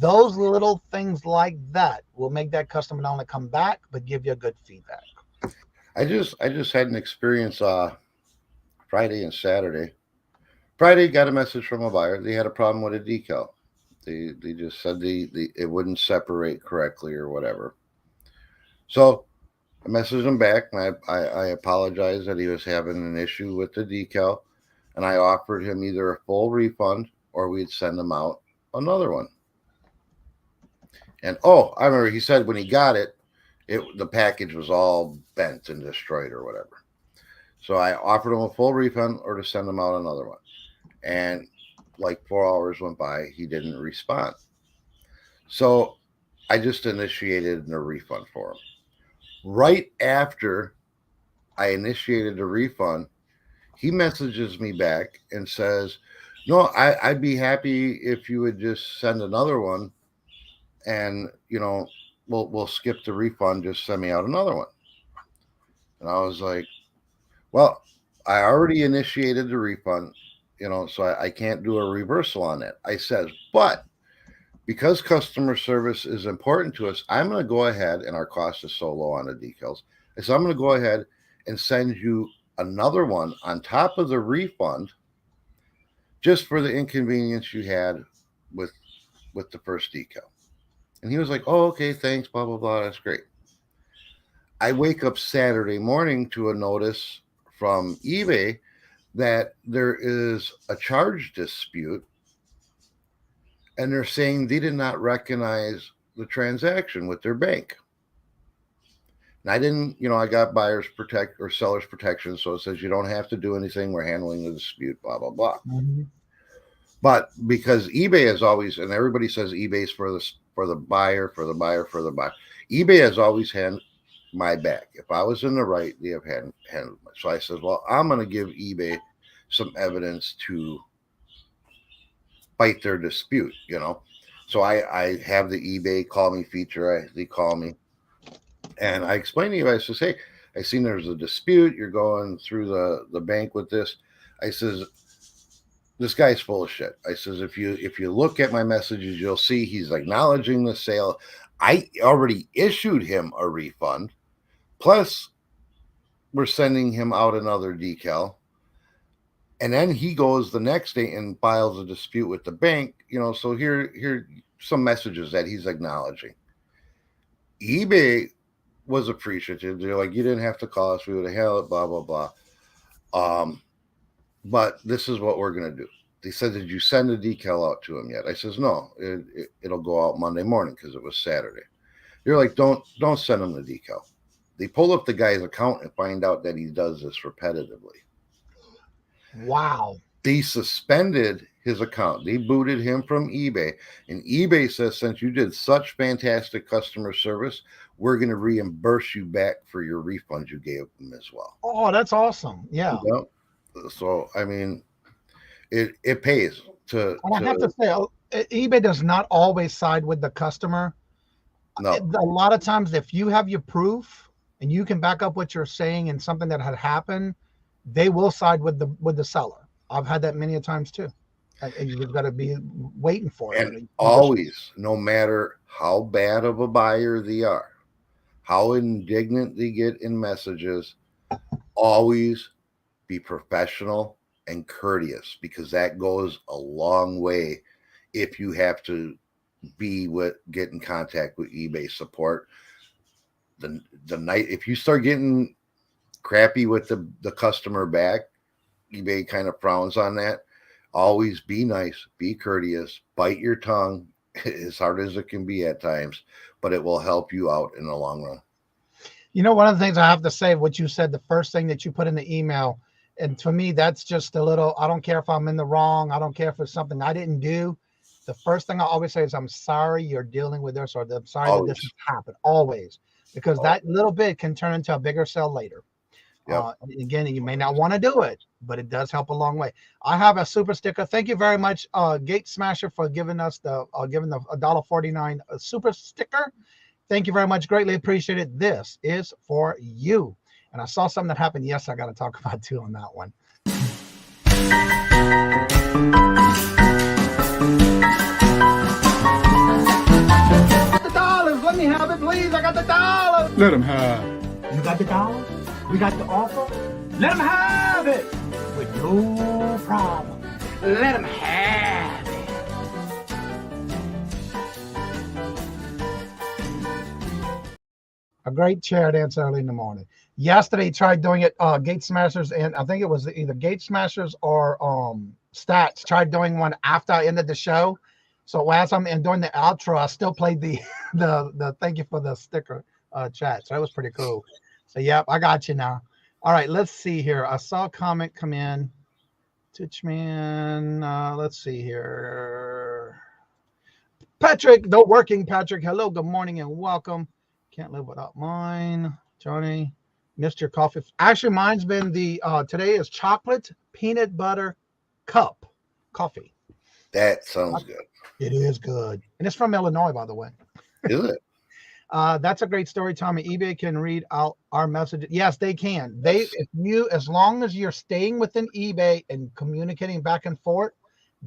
S6: Those little things like that will make that customer not only come back, but give you a good feedback.
S7: I just had an experience Friday and Saturday. Friday, got a message from a buyer. They had a problem with a decal. They just said it wouldn't separate correctly or whatever. So I messaged him back, and I apologized that he was having an issue with the decal, and I offered him either a full refund or we'd send him out another one. And I remember he said when he got it, the package was all bent and destroyed or whatever. So I offered him a full refund or to send him out another one. And like 4 hours went by, he didn't respond. So I just initiated a refund for him. Right after I initiated a refund. He messages me back and says, no, I'd be happy if you would just send another one, and we'll skip the refund, just send me out another one. And I was like, well, I already initiated the refund, so I can't do a reversal on that. I says, but because customer service is important to us, I'm going to go ahead, and our cost is so low on the decals. I said, I'm going to go ahead and send you another one on top of the refund, just for the inconvenience you had with the first decal. And he was like, oh, okay, thanks, blah, blah, blah. That's great. I wake up Saturday morning to a notice from eBay that there is a charge dispute, and they're saying they did not recognize the transaction with their bank. And I didn't, I got seller's protection, so it says you don't have to do anything. We're handling the dispute, blah, blah, blah.
S6: Mm-hmm.
S7: But because eBay has always, and everybody says eBay's for the buyer, eBay has always had my back. If I was in the right, they have handled it. So I said, well, I'm going to give eBay some evidence to fight their dispute, So I have the eBay call me feature. They call me, and I explained to you, I says, hey, I seen there's a dispute. You're going through the bank with this. I says, this guy's full of shit. I says, if you look at my messages, you'll see he's acknowledging the sale. I already issued him a refund. Plus, we're sending him out another decal. And then he goes the next day and files a dispute with the bank. So here some messages that he's acknowledging. eBay was appreciative. They're like, you didn't have to call us. We would have handled it, blah, blah, blah. But this is what we're going to do. They said, did you send a decal out to him yet? I says, no, it'll go out Monday morning because it was Saturday. You're like, don't send him the decal. They pull up the guy's account and find out that he does this repetitively.
S6: Wow.
S7: They suspended his account. They booted him from eBay. And eBay says, since you did such fantastic customer service, we're going to reimburse you back for your refund you gave them as well.
S6: Oh, that's awesome. Yeah.
S7: So, I mean, it pays to.
S6: And I have to say, eBay does not always side with the customer.
S7: No.
S6: A lot of times, if you have your proof and you can back up what you're saying and something that had happened, they will side with the seller. I've had that many a times too. And you've got to be waiting for it.
S7: And always, no matter how bad of a buyer they are, how indignant they get in messages, always be professional and courteous, because that goes a long way if you have to get in contact with eBay support. The night, if you start getting crappy with the customer back, eBay kind of frowns on that. Always be nice, be courteous, bite your tongue as hard as it can be at times, but it will help you out in the long run.
S6: One of the things I have to say, what you said, the first thing that you put in the email, and to me, that's just a little, I don't care if I'm in the wrong. I don't care if it's something I didn't do. The first thing I always say is, I'm sorry you're dealing with this, or I'm sorry that this has happened. Always. Because that little bit can turn into a bigger sale later. Yep. Again, you may not want to do it, but it does help a long way. I have a super sticker. Thank you very much, Gate Smasher, for giving us the $1.49 super sticker. Thank you very much. Greatly appreciated. This is for you. And I saw something that happened yesterday I got to talk about too on that one.
S1: The dollars. Let me have it, please. I got the dollars.
S8: Let him have.
S1: You got the dollars? We got the offer? Let them have it with no problem. Let them have it.
S6: A great chair dance early in the morning. Yesterday, he tried doing it, Gate Smashers, and I think it was either Gate Smashers or Stats tried doing one after I ended the show. So as I'm doing the outro, I still played the thank you for the sticker chat. So that was pretty cool. So, yep, I got you now. All right, let's see here. I saw a comment come in. Titchman, let's see here. Patrick, no working, Patrick. Hello, good morning, and welcome. Can't live without mine. Johnny, Missed your coffee. Actually, mine's been the today is chocolate peanut butter cup coffee.
S7: That sounds good.
S6: It is good, and it's from Illinois, by the way.
S7: Is it?
S6: That's a great story, Tommy. eBay can read out our message. Yes, they can. As long as you're staying within eBay and communicating back and forth,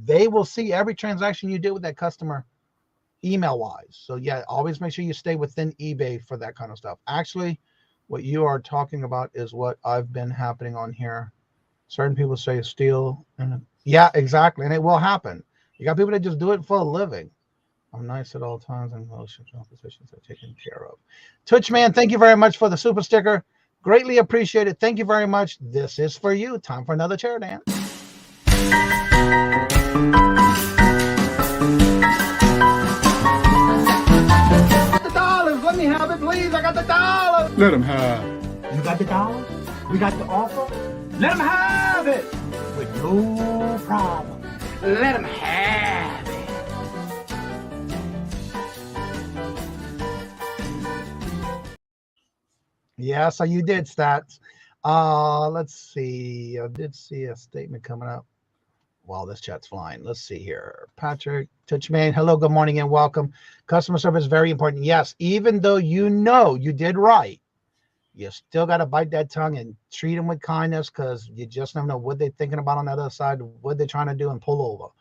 S6: they will see every transaction you do with that customer email wise. So yeah, always make sure you stay within eBay for that kind of stuff. Actually, what you are talking about is what I've been happening on here. Certain people say steal. And yeah, exactly. And it will happen. You got people that just do it for a living. I'm nice at all times and most positions are taken care of. Twitch man, thank you very much for the super sticker. Greatly appreciate it. Thank you very much. This is for you. Time for another chair dance.
S1: The dollars, let me have it, please. I got the dollars.
S8: Let him have.
S1: You got the dollars? We got the offer? Let them have it with no problem. Let them have it.
S6: Yeah, so you did stats. Let's see. I did see a statement coming up. Wow, this chat's flying. Let's see here. Patrick, Touchman, hello, good morning, and welcome. Customer service is very important. Yes, even though you know you did right, you still got to bite that tongue and treat them with kindness because you just never know what they're thinking about on the other side, what they're trying to do and pull over.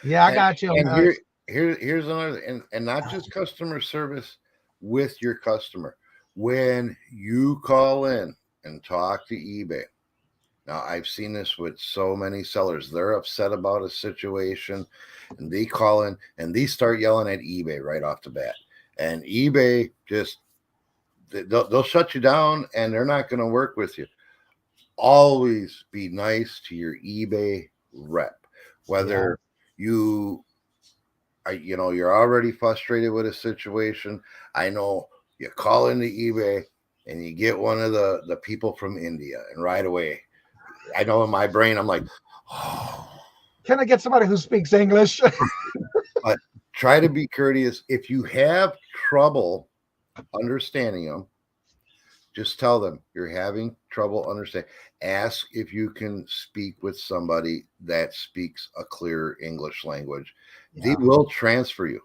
S6: Yeah, I got you.
S7: And here's another, and not just customer service with your customer. When you call in and talk to eBay, now I've seen this with so many sellers. They're upset about a situation and they call in and they start yelling at eBay right off the bat. And eBay just, they'll shut you down and they're not going to work with you. Always be nice to your eBay rep, whether you're already frustrated with a situation. I know you call into eBay and you get one of the people from India, and right away, I know in my brain, I'm like, oh.
S6: Can I get somebody who speaks English?
S7: But try to be courteous. If you have trouble understanding them, just tell them you're having trouble understanding. Ask if you can speak with somebody that speaks a clear English language. Yeah. They will transfer you.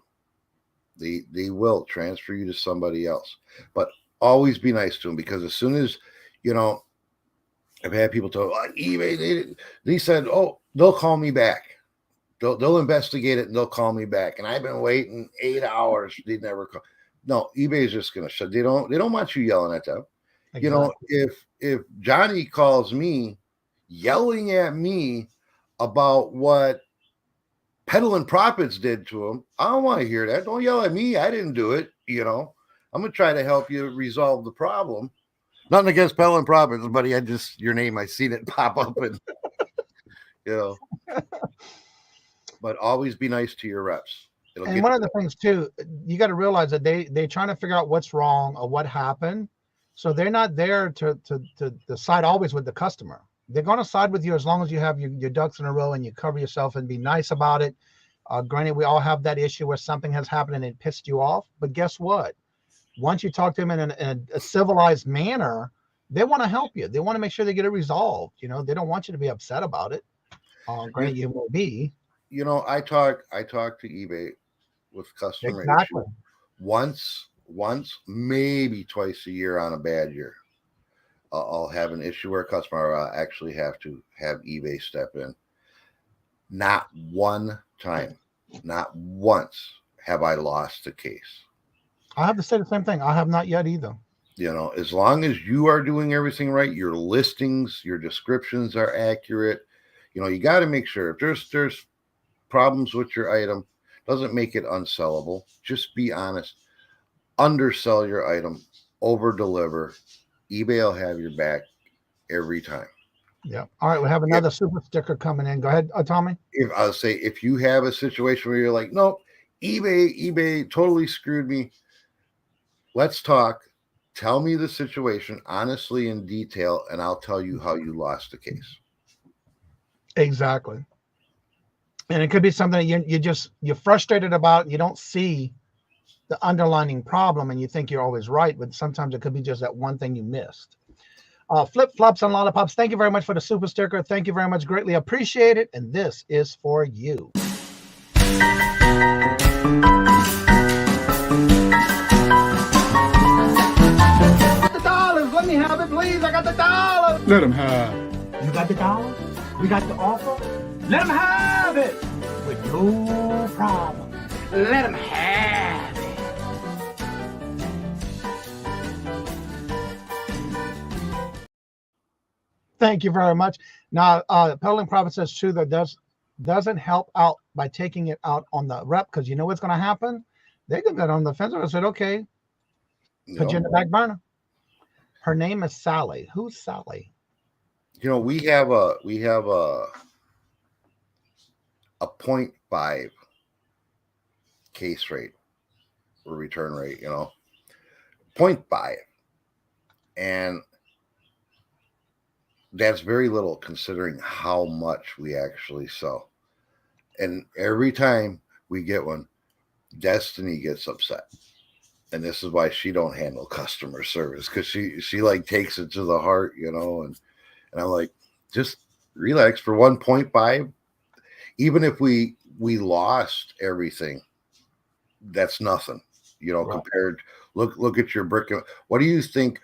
S7: They will transfer you to somebody else, but always be nice to them, because as soon as, I've had people tell eBay, they said, oh, they'll call me back. They'll investigate it and they'll call me back. And I've been waiting 8 hours. They never call. No, eBay is just going to shut. They don't want you yelling at them. Exactly. If Johnny calls me yelling at me about what Peddling Profits did to him, I don't want to hear that. Don't yell at me. I didn't do it. I'm going to try to help you resolve the problem. Nothing against Peddling Profits, buddy. Your name, I seen it pop up and, but always be nice to your reps.
S6: And one of the things too, you got to realize that they're trying to figure out what's wrong or what happened. So they're not there to side always with the customer. They're going to side with you as long as you have your ducks in a row and you cover yourself and be nice about it. Granted, we all have that issue where something has happened and it pissed you off. But guess what? Once you talk to them in a civilized manner, they want to help you. They want to make sure they get it resolved. They don't want you to be upset about it. Granted, you will be.
S7: I talk to eBay with customer
S6: exactly.
S7: Issue once, maybe twice a year on a bad year. I'll have an issue where a customer actually have to have eBay step in. Not one time, not once have I lost a case.
S6: I have to say the same thing. I have not yet either.
S7: As long as you are doing everything right, your listings, your descriptions are accurate. You got to make sure if there's problems with your item, doesn't make it unsellable. Just be honest. Undersell your item, over deliver. eBay will have your back every time.
S6: Yeah. All right. We have another super sticker coming in. Go ahead, Tommy.
S7: If you have a situation where you're like, nope, eBay totally screwed me. Let's talk. Tell me the situation honestly in detail, and I'll tell you how you lost the case.
S6: Exactly. And it could be something you're frustrated about. And you don't see the underlying problem, and you think you're always right, but sometimes it could be just that one thing you missed. Flip-flops and lollipops. Thank you very much for the super sticker. Thank you very much. Greatly appreciate it. And this is for you.
S1: The dollars. Let me have it, please. I got the dollars.
S8: Let him have.
S1: You got the dollars? We got the offer? Let them have it. With no problem. Let them have it.
S6: Thank you very much. Now, Peddling Profit says true that doesn't help out by taking it out on the rep, because you know what's going to happen? They could get on the fence and said, okay, put you in the back burner. Her name is Sally. Who's Sally?
S7: You know, we have a 0.5 case rate or return rate, 0.5. And that's very little considering how much we actually sell. And every time we get one, Destiny gets upset. And this is why she don't handle customer service, because she like takes it to the heart, and I'm like, just relax. For 1.5, even if we lost everything, that's nothing, right. Compared. Look at your brick. What do you think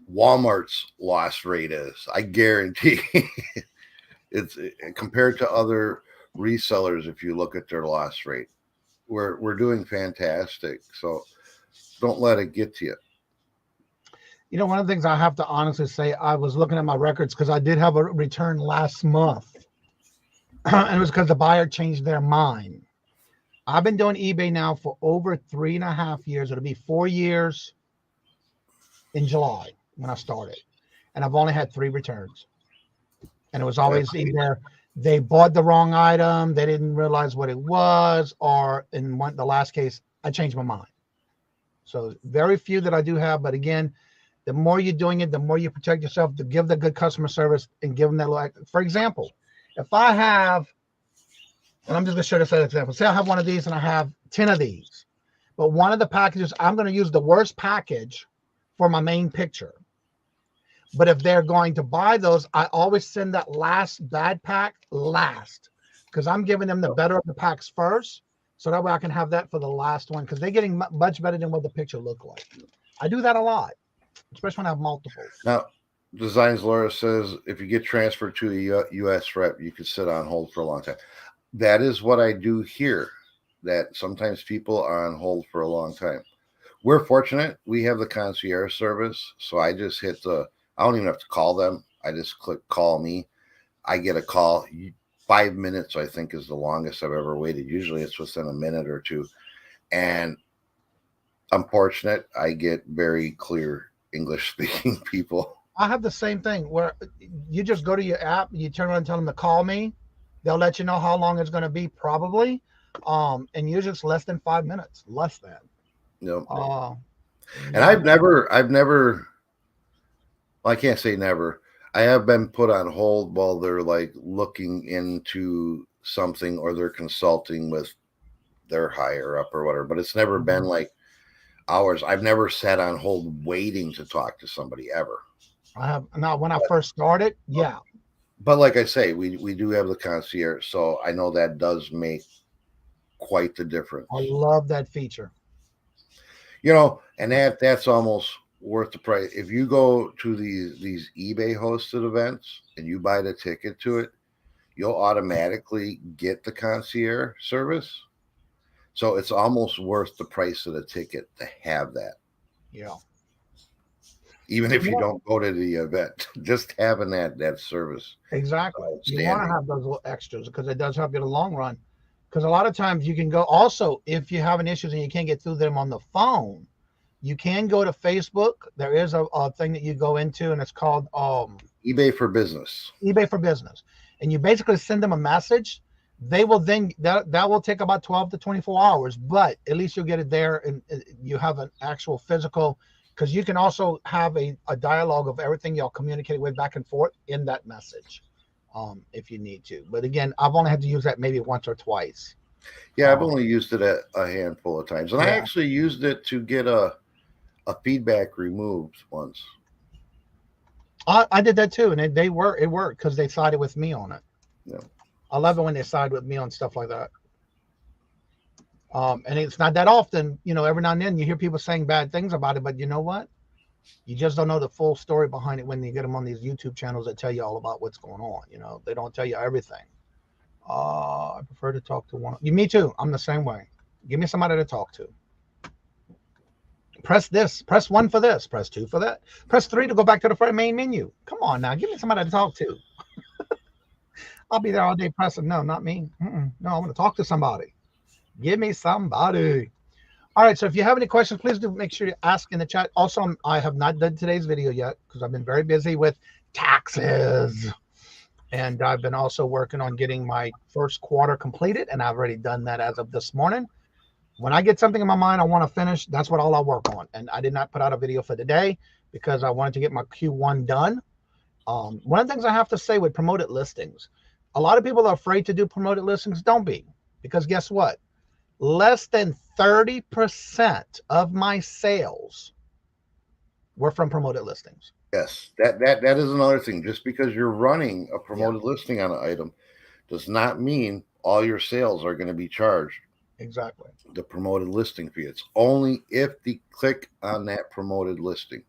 S7: Walmart's loss rate is? I guarantee it's compared to other resellers. If you look at their loss rate, we're doing fantastic. So don't let it get to you.
S6: One of the things I have to honestly say, I was looking at my records because I did have a return last month. And it was because the buyer changed their mind. I've been doing eBay now for over 3.5 years. It'll be 4 years in July when I started. And I've only had 3 returns. And it was always either they bought the wrong item, they didn't realize what it was, or in the last case, I changed my mind. So very few that I do have. But again, the more you're doing it, the more you protect yourself to give the good customer service and give them that. Like, for example, if I have, and I'm just going to show this as an example. Say I have one of these and I have 10 of these. But one of the packages, I'm going to use the worst package for my main picture. But if they're going to buy those, I always send that last bad pack last, because I'm giving them the better of the packs first. So that way I can have that for the last one, because they're getting much better than what the picture looked like. I do that a lot, especially when I have multiples.
S7: Now, Designs Laura says, if you get transferred to a U.S. rep, you could sit on hold for a long time. That is what I do here, that sometimes people are on hold for a long time. We're fortunate. We have the concierge service. So I just hit I don't even have to call them. I just click call me. I get a call. 5 minutes, I think, is the longest I've ever waited. Usually it's within a minute or two. And I'm fortunate. I get very clear English speaking people.
S6: I have the same thing where you just go to your app, you turn around and tell them to call me. They'll let you know how long it's going to be, probably. And usually it's less than 5 minutes, less than.
S7: No. And I've never, well, I can't say never. I have been put on hold while they're like looking into something or they're consulting with their higher up or whatever, but it's never been like hours. I've never sat on hold waiting to talk to somebody ever.
S6: I have now. When I first started, yeah.
S7: But like I say, we do have the concierge, so I know that does make quite the difference.
S6: I love that feature.
S7: And that's almost worth the price. If you go to these eBay hosted events and you buy the ticket to it, you'll automatically get the concierge service. So it's almost worth the price of the ticket to have that.
S6: Yeah.
S7: Even if you don't go to the event, just having that service.
S6: Exactly. You want to have those little extras because it does help you in the long run. Because a lot of times you can go also, if you're having issues and you can't get through them on the phone, you can go to Facebook. There is a thing that you go into, and it's called
S7: eBay for Business.
S6: eBay for Business. And you basically send them a message. They will then, that will take about 12 to 24 hours, but at least you'll get it there and you have an actual physical, because you can also have a dialogue of everything y'all communicate with back and forth in that message if you need to. But again, I've only had to use that maybe once or twice.
S7: Yeah, I've only used it a handful of times. And I actually used it to get a feedback removed once.
S6: I did that too, and it worked because they sided with me on it.
S7: Yeah.
S6: I love it when they side with me on stuff like that. And it's not that often, every now and then you hear people saying bad things about it, but you know what? You just don't know the full story behind it when you get them on these YouTube channels that tell you all about what's going on. They don't tell you everything. I prefer to talk to one. Me too. I'm the same way. Give me somebody to talk to. Press this. Press 1 for this. Press 2 for that. Press 3 to go back to the main menu. Come on now. Give me somebody to talk to. I'll be there all day pressing. No, not me. No, I want to talk to somebody. Give me somebody. All right. So if you have any questions, please do make sure you ask in the chat. Also, I have not done today's video yet because I've been very busy with taxes. And I've been also working on getting my first quarter completed. And I've already done that as of this morning. When I get something in my mind I want to finish, that's what I'll work on. And I did not put out a video for today because I wanted to get my Q1 done. One of the things I have to say with promoted listings, a lot of people are afraid to do promoted listings. Don't be, because guess what? Less than 30% of my sales were from promoted listings.
S7: Yes, that is another thing. Just because you're running a promoted listing on an item does not mean all your sales are going to be charged.
S6: Exactly.
S7: The promoted listing fee. It's only if they click on that promoted listing.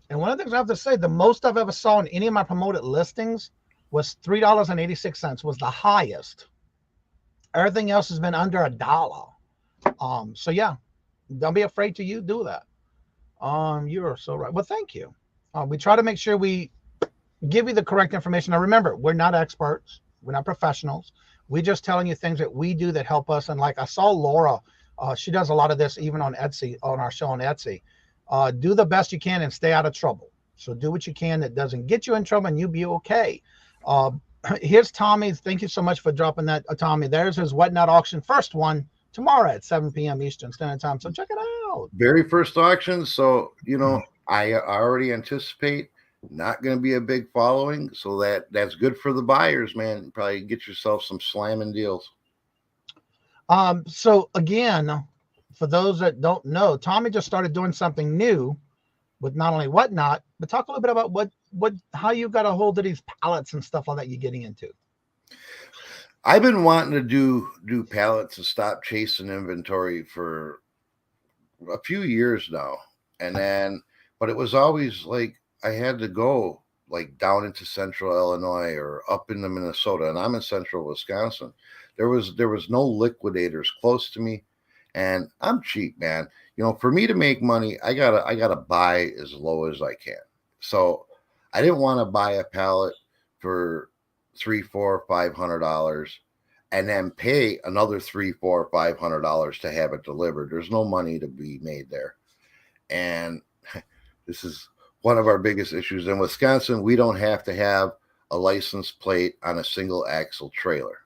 S6: And one of the things I have to say, the most I've ever saw in any of my promoted listings was $3.86 was the highest. Everything else has been under $1. So yeah, don't be afraid to do that. You are so right. Well, thank you. We try to make sure we give you the correct information. Now remember, we're not experts. We're not professionals. We're just telling you things that we do that help us. And like I saw Laura, she does a lot of this even on Etsy, on our show on Etsy. Do the best you can and stay out of trouble. So do what you can that doesn't get you in trouble and you'll be okay. Here's Tommy. Thank you so much for dropping that, Tommy. There's his Whatnot auction. First one tomorrow at 7 p.m. Eastern Standard Time. So check it out.
S7: Very first auction. So, I already anticipate not going to be a big following. So that's good for the buyers, man. Probably get yourself some slamming deals.
S6: So again, for those that don't know, Tommy just started doing something new with not only Whatnot, but talk a little bit about how you got a hold of these pallets and stuff like that you're getting into.
S7: I've been wanting to do pallets and stop chasing inventory for a few years now. But it was always like I had to go like down into central Illinois or up into Minnesota, and I'm in central Wisconsin. There was no liquidators close to me, and I'm cheap, man. For me to make money, I gotta buy as low as I can. So I didn't want to buy a pallet for $300, $400, $500 and then pay another $300, $400, $500 to have it delivered. There's no money to be made there. And this is one of our biggest issues in Wisconsin. We don't have to have a license plate on a single axle trailer,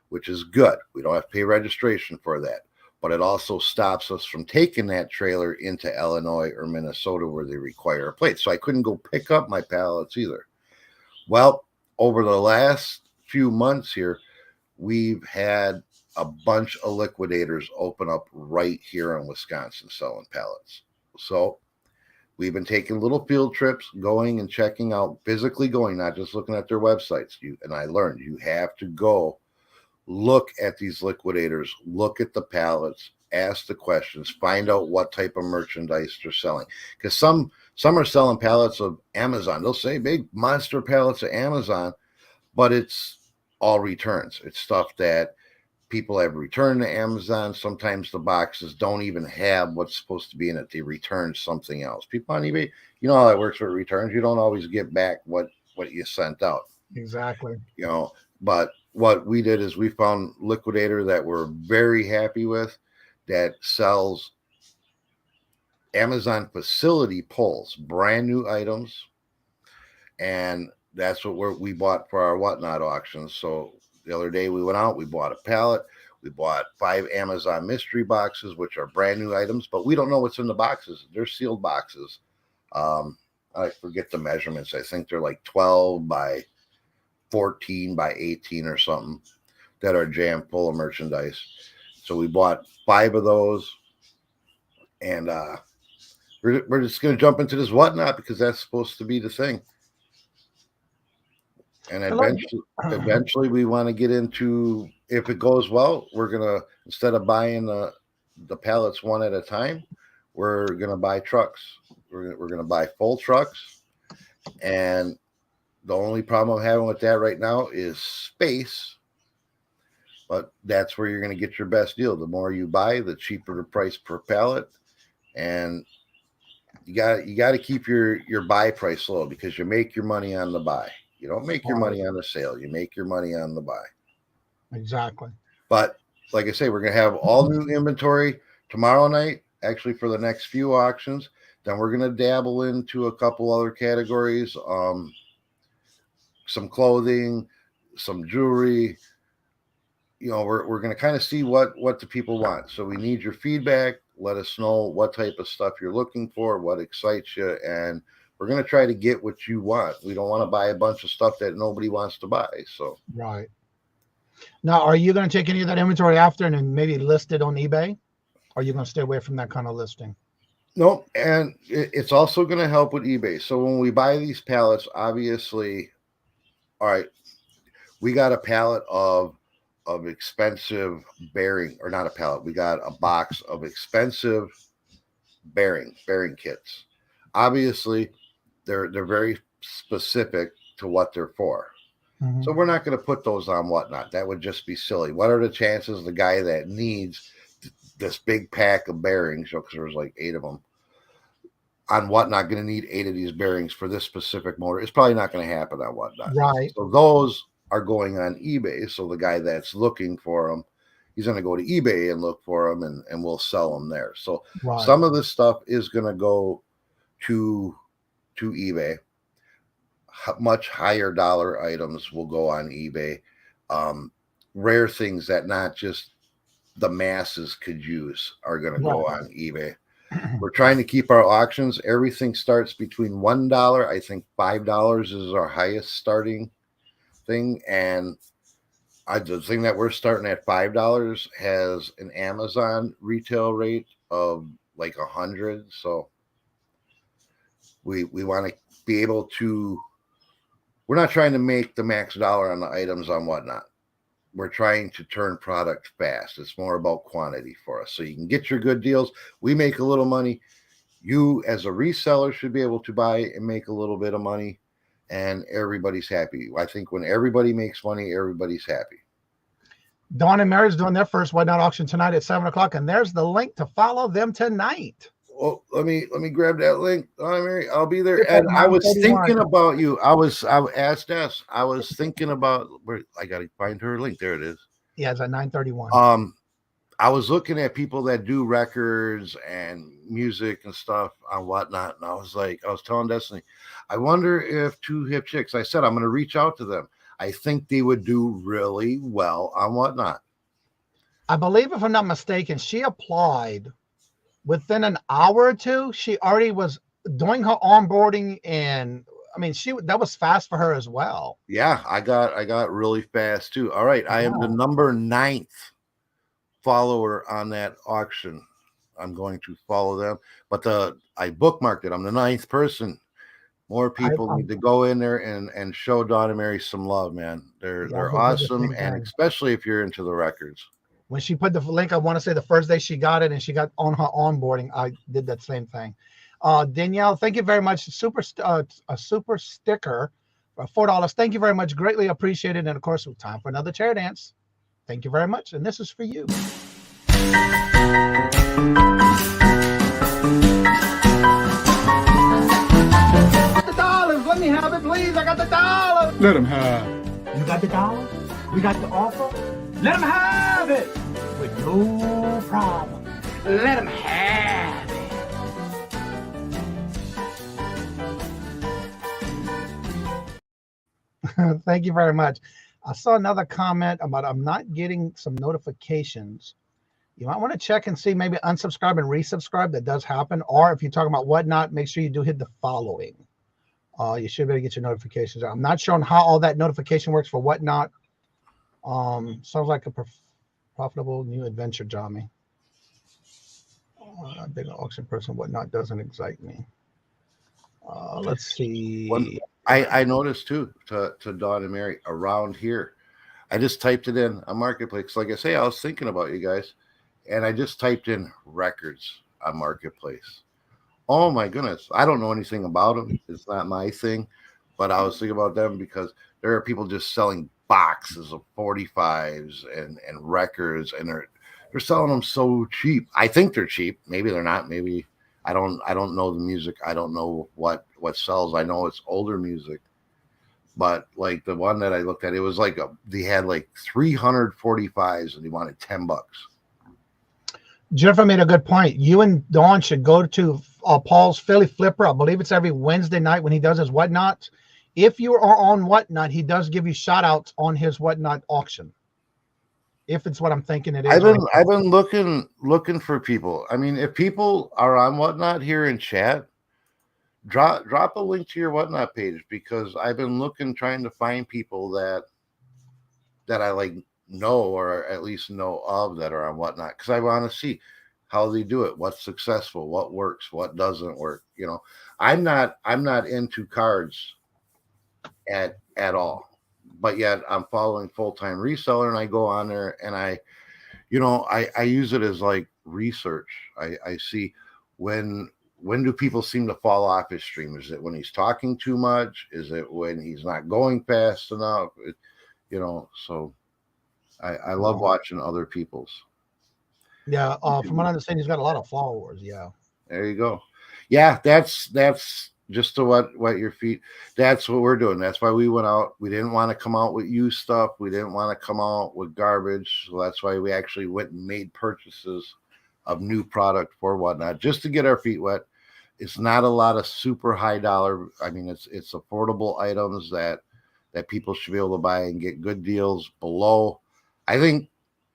S7: which is good. We don't have to pay registration for that. But it also stops us from taking that trailer into Illinois or Minnesota where they require a plate. So I couldn't go pick up my pallets either. Well, over the last few months here, we've had a bunch of liquidators open up right here in Wisconsin selling pallets. So we've been taking little field trips, going and checking out, physically going, not just looking at their websites. And I learned you have to go look at these liquidators, look at the pallets, ask the questions, find out what type of merchandise they're selling. Because some are selling pallets of Amazon. They'll say big monster pallets of Amazon, but it's all returns. It's stuff that people have returned to Amazon. Sometimes the boxes don't even have what's supposed to be in it. They return something else. People on eBay, you know how that works with returns. You don't always get back what you sent out.
S6: Exactly.
S7: But what we did is we found liquidator that we're very happy with that sells Amazon facility pulls, brand new items. And that's what we bought for our Whatnot auctions. So the other day we went out, we bought a pallet. We bought 5 Amazon mystery boxes, which are brand new items, but we don't know what's in the boxes. They're sealed boxes. I forget the measurements. I think they're like 12 by 14 by 18 or something that are jammed full of merchandise. So we bought 5 of those, and we're just going to jump into this Whatnot because that's supposed to be the thing. And
S6: Hello.
S7: eventually we want to get into, if it goes well, we're gonna, instead of buying the pallets one at a time, we're gonna buy trucks. We're gonna buy full trucks, and the only problem I'm having with that right now is space. But that's where you're gonna get your best deal. The more you buy, the cheaper the price per pallet, and you got to keep your buy price low, because you make your money on the buy. You don't make your money on the sale. You make your money on the buy.
S6: Exactly.
S7: But like I say, we're going to have all new inventory tomorrow night, actually, for the next few auctions. Then we're going to dabble into a couple other categories, some clothing, some jewelry. You know, we're going to kind of see what the people want. So we need your feedback. Let us know what type of stuff you're looking for, what excites you, and we're going to try to get what you want. We don't want to buy a bunch of stuff that nobody wants to buy. So
S6: right. Now, are you going to take any of that inventory after and then maybe list it on eBay? Or are you going to stay away from that kind of listing?
S7: No, and it's also going to help with eBay. So when we buy these pallets, obviously, all right, we got a pallet of expensive bearing, or not a pallet. We got a box of expensive bearing kits. Obviously, they're very specific to what they're for. Mm-hmm. So we're not going to put those on Whatnot. That would just be silly. What are the chances the guy that needs this big pack of bearings, because there's like 8 of them, on Whatnot going to need 8 of these bearings for this specific motor? It's probably not going to happen on Whatnot.
S6: Right.
S7: So those are going on eBay. So the guy that's looking for them, he's going to go to eBay and look for them, and we'll sell them there. So some of this stuff is going to go to eBay. Much higher dollar items will go on eBay. Rare things that not just the masses could use are going to go on eBay. We're trying to keep our auctions. Everything starts between $1. I think $5 is our highest starting thing. And the thing that we're starting at $5 has an Amazon retail rate of like 100. So we want to be able to, we're not trying to make the max dollar on the items on Whatnot. We're trying to turn product fast. It's more about quantity for us. So you can get your good deals. We make a little money. You as a reseller should be able to buy and make a little bit of money, and everybody's happy. I think when everybody makes money, everybody's happy.
S6: Dawn and Mary's doing their first Whatnot auction tonight at 7 o'clock, and there's the link to follow them tonight.
S7: Well, let me grab that link. Mary, I'll be there. And I was thinking about you. I asked us. I was thinking about where I got to find her link. There it is.
S6: Yeah, it's at 9:31.
S7: I was looking at people that do records and music and stuff on Whatnot, and I was telling Destiny, I wonder if Two Hip Chicks. I said I'm going to reach out to them. I think they would do really well on Whatnot.
S6: I believe, if I'm not mistaken, she applied. Within an hour or two, she already was doing her onboarding, and I mean, that was fast for her as well.
S7: Yeah, I got really fast too. All right, I am the number 9th follower on that auction. I'm going to follow them, but I bookmarked it. I'm the 9th person. More people need to go in there and show Dawn and Mary some love, man. They're awesome, and especially if you're into the records. When
S6: she put the link, I want to say the first day she got it and she got on her onboarding, I did that same thing. Danielle, thank you very much. A super sticker for $4. Thank you very much. Greatly appreciated. And of course, it's time for another chair dance. Thank you very much. And this is for you. The dollars. Let me have it, please. I got the dollars.
S1: Let them have. You got the dollars? We got the offer? Let them have it with no problem. Let them have
S6: it. Thank you very much. I saw another comment about I'm not getting some notifications. You might want to check and see, maybe unsubscribe and resubscribe. That does happen. Or if you're talking about Whatnot, make sure you do hit the following. You should be able to get your notifications. I'm not sure on how all that notification works for Whatnot. Sounds like a profitable new adventure, Johnny. Being an auction person, Whatnot doesn't excite me. Let's see.
S7: I noticed too, to Dawn and Mary, around here, I just typed it in on Marketplace. Like I say, I was thinking about you guys, and I just typed in records on Marketplace. Oh my goodness. I don't know anything about them. It's not my thing, but I was thinking about them because there are people just selling boxes of 45s and records, and they're selling them so cheap. I think they're cheap. Maybe they're not. Maybe I don't know the music. I don't know what sells. I know it's older music. But like the one that I looked at, it was like they had like 345s and they wanted $10.
S6: Jennifer made a good point. You and Dawn should go to Paul's Philly Flipper. I believe it's every Wednesday night when he does his Whatnot. If you are on Whatnot, he does give you shout outs on his Whatnot auction. If it's what I'm thinking it is.
S7: I've been looking for people. I mean, if people are on Whatnot here in chat, drop a link to your Whatnot page, because I've been trying to find people that I like know, or at least know of, that are on Whatnot, because I want to see how they do it, what's successful, what works, what doesn't work. You know, I'm not into cards at all, but yet I'm following Full-Time Reseller, and I go on there and I use it as like research. I see when do people seem to fall off his stream? Is it when he's talking too much? Is it when he's not going fast enough? So I love watching other people's.
S6: Yeah, from what I understand, he's got a lot of followers. Yeah.
S7: There you go. Yeah, that's just to wet your feet. That's what we're doing. That's why we went out. We didn't want to come out with used stuff. We didn't want to come out with garbage. So that's why we actually went and made purchases of new product for Whatnot, just to get our feet wet. It's not a lot of super high dollar. I mean, it's affordable items that people should be able to buy and get good deals below. I think,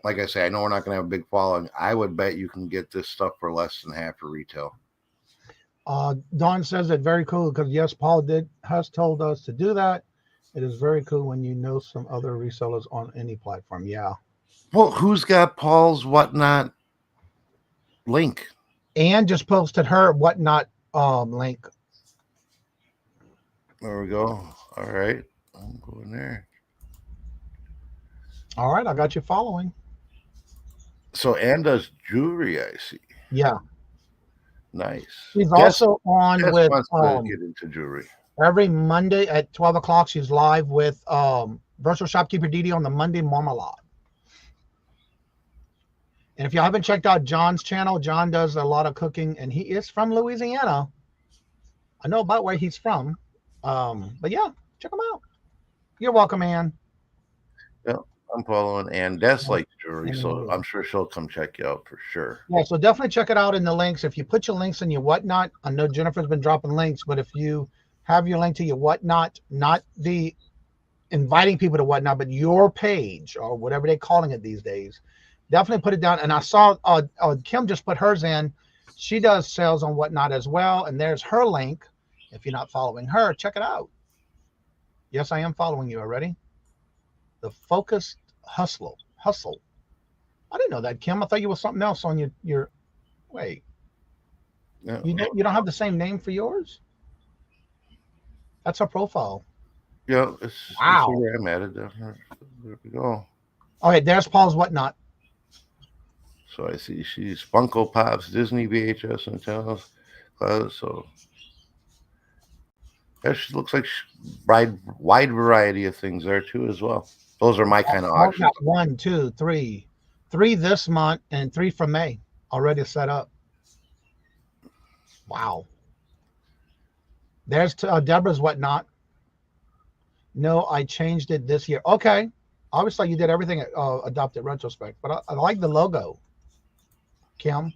S7: like I say, I know we're not going to have a big following. I would bet you can get this stuff for less than half of retail.
S6: Dawn says that very cool, because yes, Paul has told us to do that. It is very cool when you know some other resellers on any platform. Yeah.
S7: Well, who's got Paul's Whatnot link?
S6: Ann just posted her Whatnot link.
S7: There we go. All right. I'm going there.
S6: All right. I got you following.
S7: So Ann does jewelry, I see.
S6: Yeah.
S7: Nice.
S6: She's also on with
S7: get into jewelry.
S6: Every Monday at 12 o'clock. She's live with Virtual Shopkeeper Didi on the Monday Marmalade. And if you haven't checked out John's channel, John does a lot of cooking, and he is from Louisiana. I know about where he's from. But yeah, check him out. You're welcome, Ann.
S7: Yeah, I'm following Ann. Des likes jewelry, so I'm sure she'll come check you out for sure.
S6: Yeah, so definitely check it out in the links. If you put your links in your Whatnot, I know Jennifer's been dropping links, but if you have your link to your Whatnot, not the inviting people to Whatnot, but your page or whatever they're calling it these days, definitely put it down. And I saw Kim just put hers in. She does sales on Whatnot as well, and there's her link. If you're not following her, check it out. Yes, I am following you already. The Focused Hustle. I didn't know that, Kim. I thought you were something else on your wait.
S7: Yeah.
S6: You don't have the same name for yours? That's her profile.
S7: Yeah,
S6: wow.
S7: It's where I'm at it. There we go.
S6: All right, there's Paul's Whatnot.
S7: So I see she's Funko Pops, Disney VHS and tells. So yeah, she looks like wide variety of things there too as well. Those are my kind of auctions.
S6: Got 1, 2, 3 this month and 3 for May already set up. Wow. There's Deborah's Whatnot. No, I changed it this year. Okay. Obviously, you did everything adopted retrospect, but I like the logo. Kim.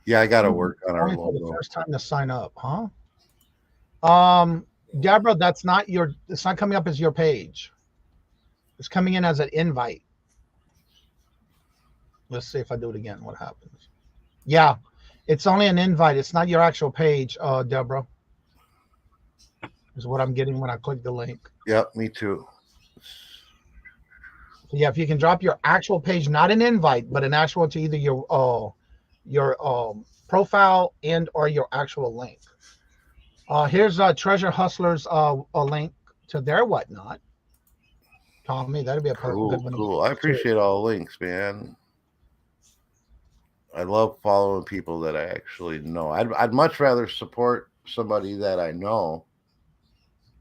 S7: Yeah, I got to work on our
S6: logo.
S7: logo.
S6: The first time to sign up, huh? Deborah, it's not coming up as your page. It's coming in as an invite. Let's see if I do it again. What happens? Yeah, it's only an invite. It's not your actual page, Deborah. Is what I'm getting when I click the link.
S7: Yep, me too.
S6: So yeah, if you can drop your actual page, not an invite, but an actual to either your profile and or your actual link. Here's Treasure Hustlers a link to their whatnot. Tommy, that'd be a good
S7: Cool,
S6: one.
S7: cool. I appreciate all the links, man. I love following people that I actually know. I'd much rather support somebody that I know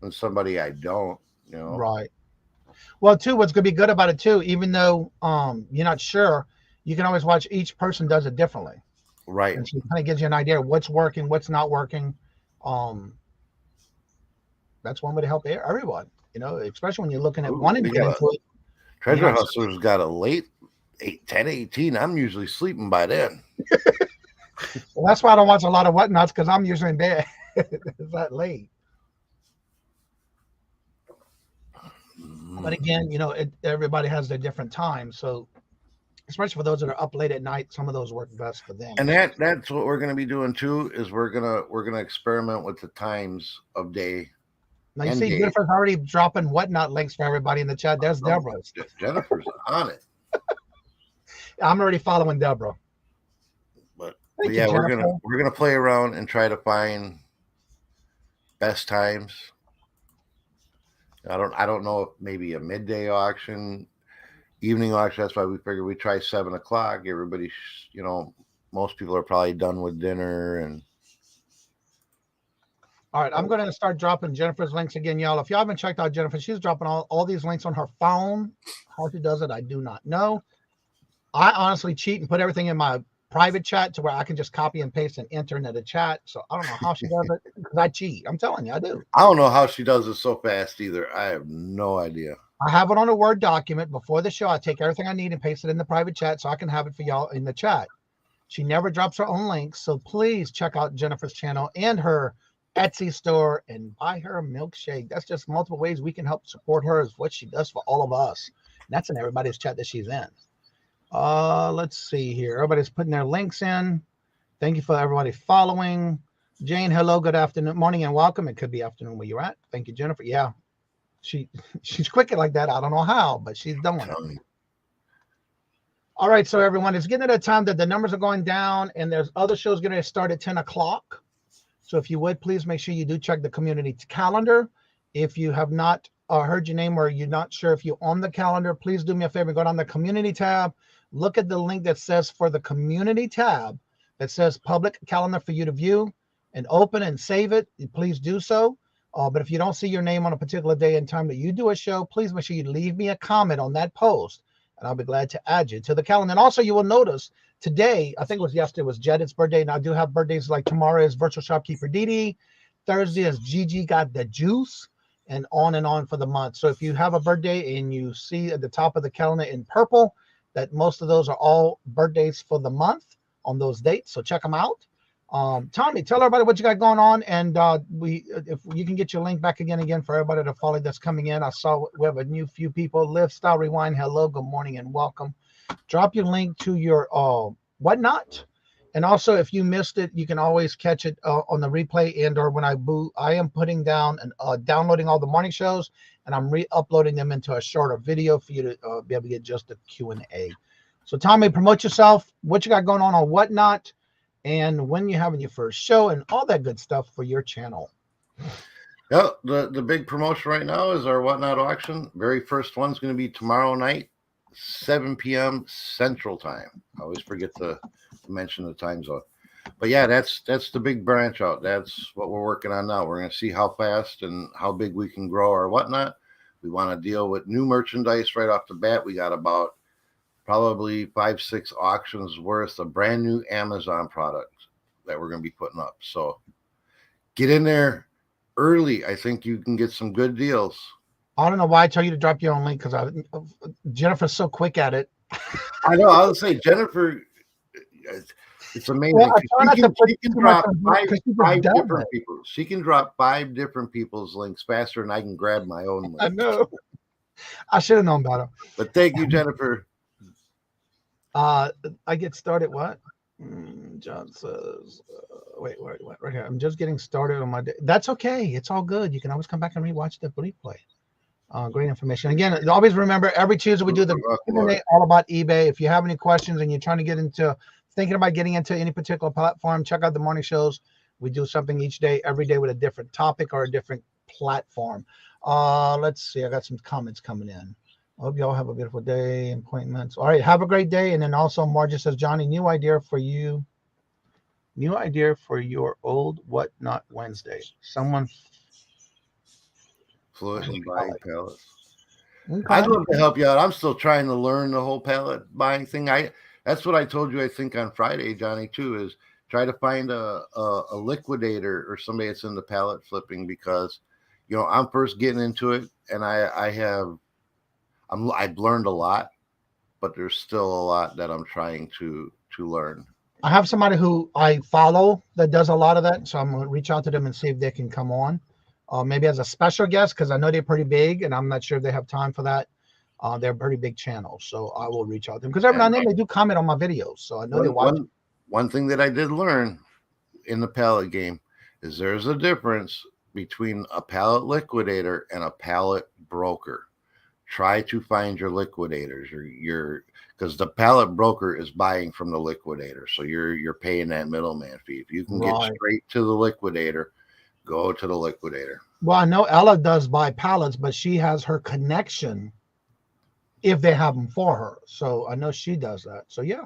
S7: than somebody I don't, you know.
S6: Right. Well, too, what's going to be good about it too, even though you're not sure, you can always watch each person does it differently.
S7: Right.
S6: And so it kind of gives you an idea of what's working, what's not working. That's one way to help everyone, you know, especially when you're looking at wanting to get into it.
S7: Treasure Hustlers got a late 10:18. I'm usually sleeping by then.
S6: Well, that's why I don't watch a lot of whatnots, because I'm usually in bed. It's that late. But again, you know, everybody has their different times. So especially for those that are up late at night, some of those work best for them.
S7: And that's what we're going to be doing too, is we're gonna experiment with the times of day.
S6: Now you see Jennifer's already dropping whatnot links for everybody in the chat. There's Deborah's.
S7: Jennifer's on it.
S6: I'm already following Deborah.
S7: But yeah, we're gonna play around and try to find best times. I don't know if maybe a midday auction, evening auction. That's why we figured we try 7 o'clock. Everybody, you know, most people are probably done with dinner. And
S6: all right, I'm going to start dropping Jennifer's links again, y'all. If y'all haven't checked out Jennifer, she's dropping all these links on her phone. How she does it, I do not know. I honestly cheat and put everything in my private chat to where I can just copy and paste and enter into the chat. So I don't know how she does it, because I cheat. I'm telling you, I do.
S7: I don't know how she does it so fast either. I have no idea.
S6: I have it on a Word document before the show. I take everything I need and paste it in the private chat so I can have it for y'all in the chat. She never drops her own links. So please check out Jennifer's channel and her Etsy store and buy her a milkshake. That's just multiple ways we can help support her, is what she does for all of us. And that's in everybody's chat that she's in. Let's see here. Everybody's putting their links in. Thank you for everybody following. Jane, hello, good afternoon, morning, and welcome. It could be afternoon where you're at. Thank you, Jennifer. Yeah, she's quick like that. I don't know how, but she's done it. All right, so everyone, it's getting to that time that the numbers are going down, and there's other shows going to start at 10 o'clock. So if you would, please make sure you do check the community calendar. If you have not heard your name or you're not sure if you're on the calendar, please do me a favor, go down the community tab. Look at the link that says for the community tab that says public calendar for you to view, and open and save it. Please do so. But if you don't see your name on a particular day and time that you do a show, please make sure you leave me a comment on that post, and I'll be glad to add you to the calendar. And also you will notice today, I think it was yesterday, was Jedid's birthday. And I do have birthdays, like tomorrow is Virtual Shopkeeper Didi. Thursday is Gigi Got the Juice, and on for the month. So if you have a birthday and you see at the top of the calendar in purple, that most of those are all birthdays for the month on those dates. So check them out. Tommy, tell everybody what you got going on. And if you can get your link back again for everybody to follow that's coming in. I saw we have a new few people. Live Style Rewind, hello, good morning, and welcome. Drop your link to your whatnot. And also, if you missed it, you can always catch it on the replay, and or when I am putting down and downloading all the morning shows, and I'm re-uploading them into a shorter video for you to be able to get just the Q&A. So Tommy, promote yourself, what you got going on whatnot, and when you're having your first show, and all that good stuff for your channel.
S7: Yeah, the big promotion right now is our whatnot auction. Very first one's going to be tomorrow night, 7 p.m. Central Time. I always forget to mention the time zone. But yeah, that's the big branch out. That's what we're working on now. We're going to see how fast and how big we can grow our whatnot. We want to deal with new merchandise right off the bat. We got about probably 5-6 auctions worth of brand new Amazon products that we're going to be putting up. So get in there early. I think you can get some good deals.
S6: I don't know why I tell you to drop your own link, because Jennifer's so quick at it.
S7: I know. I would say Jennifer, it's amazing.
S6: Well,
S7: she can drop five different people. She can drop 5 different people's links faster than I can grab my own link.
S6: I know. I should have known better.
S7: But thank you, Jennifer.
S6: I get started. What? John says, wait, right here. I'm just getting started on my day. That's okay. It's all good. You can always come back and rewatch the replay. Great information. Again, always remember, every Tuesday we do the Q&A all about eBay. If you have any questions and you're trying to thinking about getting into any particular platform, check out the morning shows. We do something each day, every day, with a different topic or a different platform. Let's see. I got some comments coming in. I hope y'all have a beautiful day. Appointments. All right. Have a great day. And then also Margie says, Johnny, new idea for you. New idea for your old What Not Wednesday. Someone
S7: Fluent in buying pallets.
S6: Okay.
S7: I'd love to help you out. I'm still trying to learn the whole pallet buying thing. That's what I told you, I think, on Friday, Johnny, too, is try to find a liquidator or somebody that's into pallet flipping, because, you know, I'm first getting into it, and I've learned a lot, but there's still a lot that I'm trying to learn.
S6: I have somebody who I follow that does a lot of that, so I'm going to reach out to them and see if they can come on, maybe as a special guest, because I know they're pretty big, and I'm not sure if they have time for that. They're a pretty big channel, so I will reach out to them, because every now and then they do comment on my videos, so I know they watch.
S7: One thing that I did learn in the pallet game is there's a difference between a pallet liquidator and a pallet broker. Try to find your liquidators, because the pallet broker is buying from the liquidator, so you're paying that middleman fee. If you can get straight to the liquidator, go to the liquidator.
S6: Well, I know Ella does buy pallets, but she has her connection if they have them for her, so I know she does that. So yeah,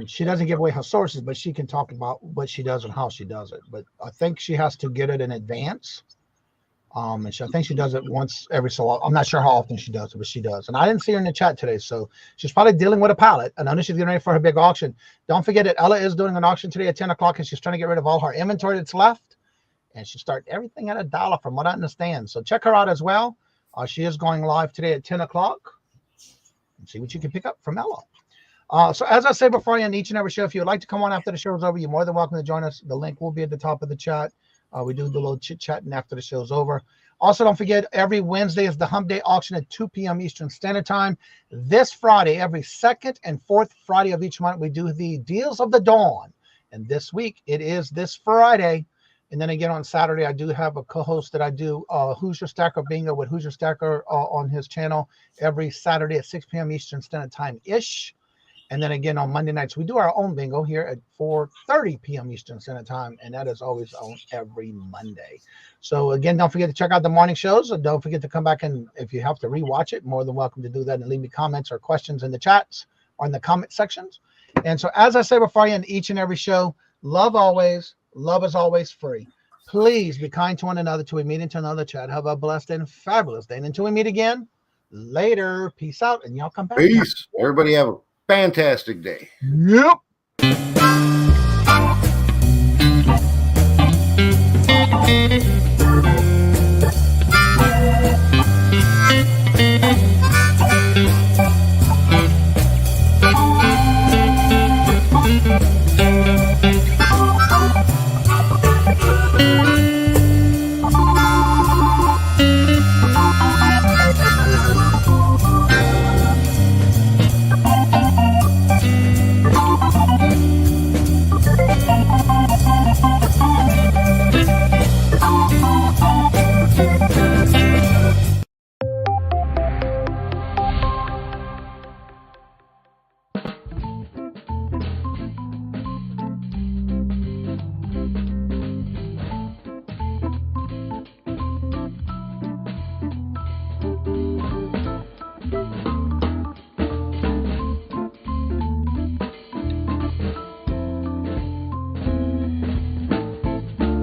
S6: she doesn't give away her sources, but she can talk about what she does and how she does it. But I think she has to get it in advance. And I think she does it once every so often. I'm not sure how often she does it, but she does. And I didn't see her in the chat today, so she's probably dealing with a pallet. And I know she's getting ready for her big auction. Don't forget that Ella is doing an auction today at 10 o'clock, and she's trying to get rid of all her inventory that's left. And she'll start everything at $1, from what I understand. So check her out as well. She is going live today at 10 o'clock. And see what you can pick up from Ella. So as I said before, I end each and every show, if you would like to come on after the show is over, you're more than welcome to join us. The link will be at the top of the chat. We do the little chit-chatting after the show's over. Also, don't forget, every Wednesday is the Hump Day auction at 2 p.m. Eastern Standard Time. This Friday, every second and fourth Friday of each month, we do the Deals of the Dawn. And this week, it is this Friday. And then again, on Saturday, I do have a co-host that I do Who's Your Stacker Bingo with Who's Your Stacker on his channel every Saturday at 6 p.m. Eastern Standard Time-ish. And then again, on Monday nights, we do our own bingo here at 4:30 p.m. Eastern Standard Time, and that is always on every Monday. So again, don't forget to check out the morning shows, and don't forget to come back, and if you have to rewatch it, more than welcome to do that, and leave me comments or questions in the chats or in the comment sections. And so as I say before I end each and every show, love always, love is always free. Please be kind to one another till we meet into another chat. Have a blessed and fabulous day. And until we meet again, later. Peace out, and y'all come back.
S7: Peace. Everybody have a fantastic day.
S6: Yep.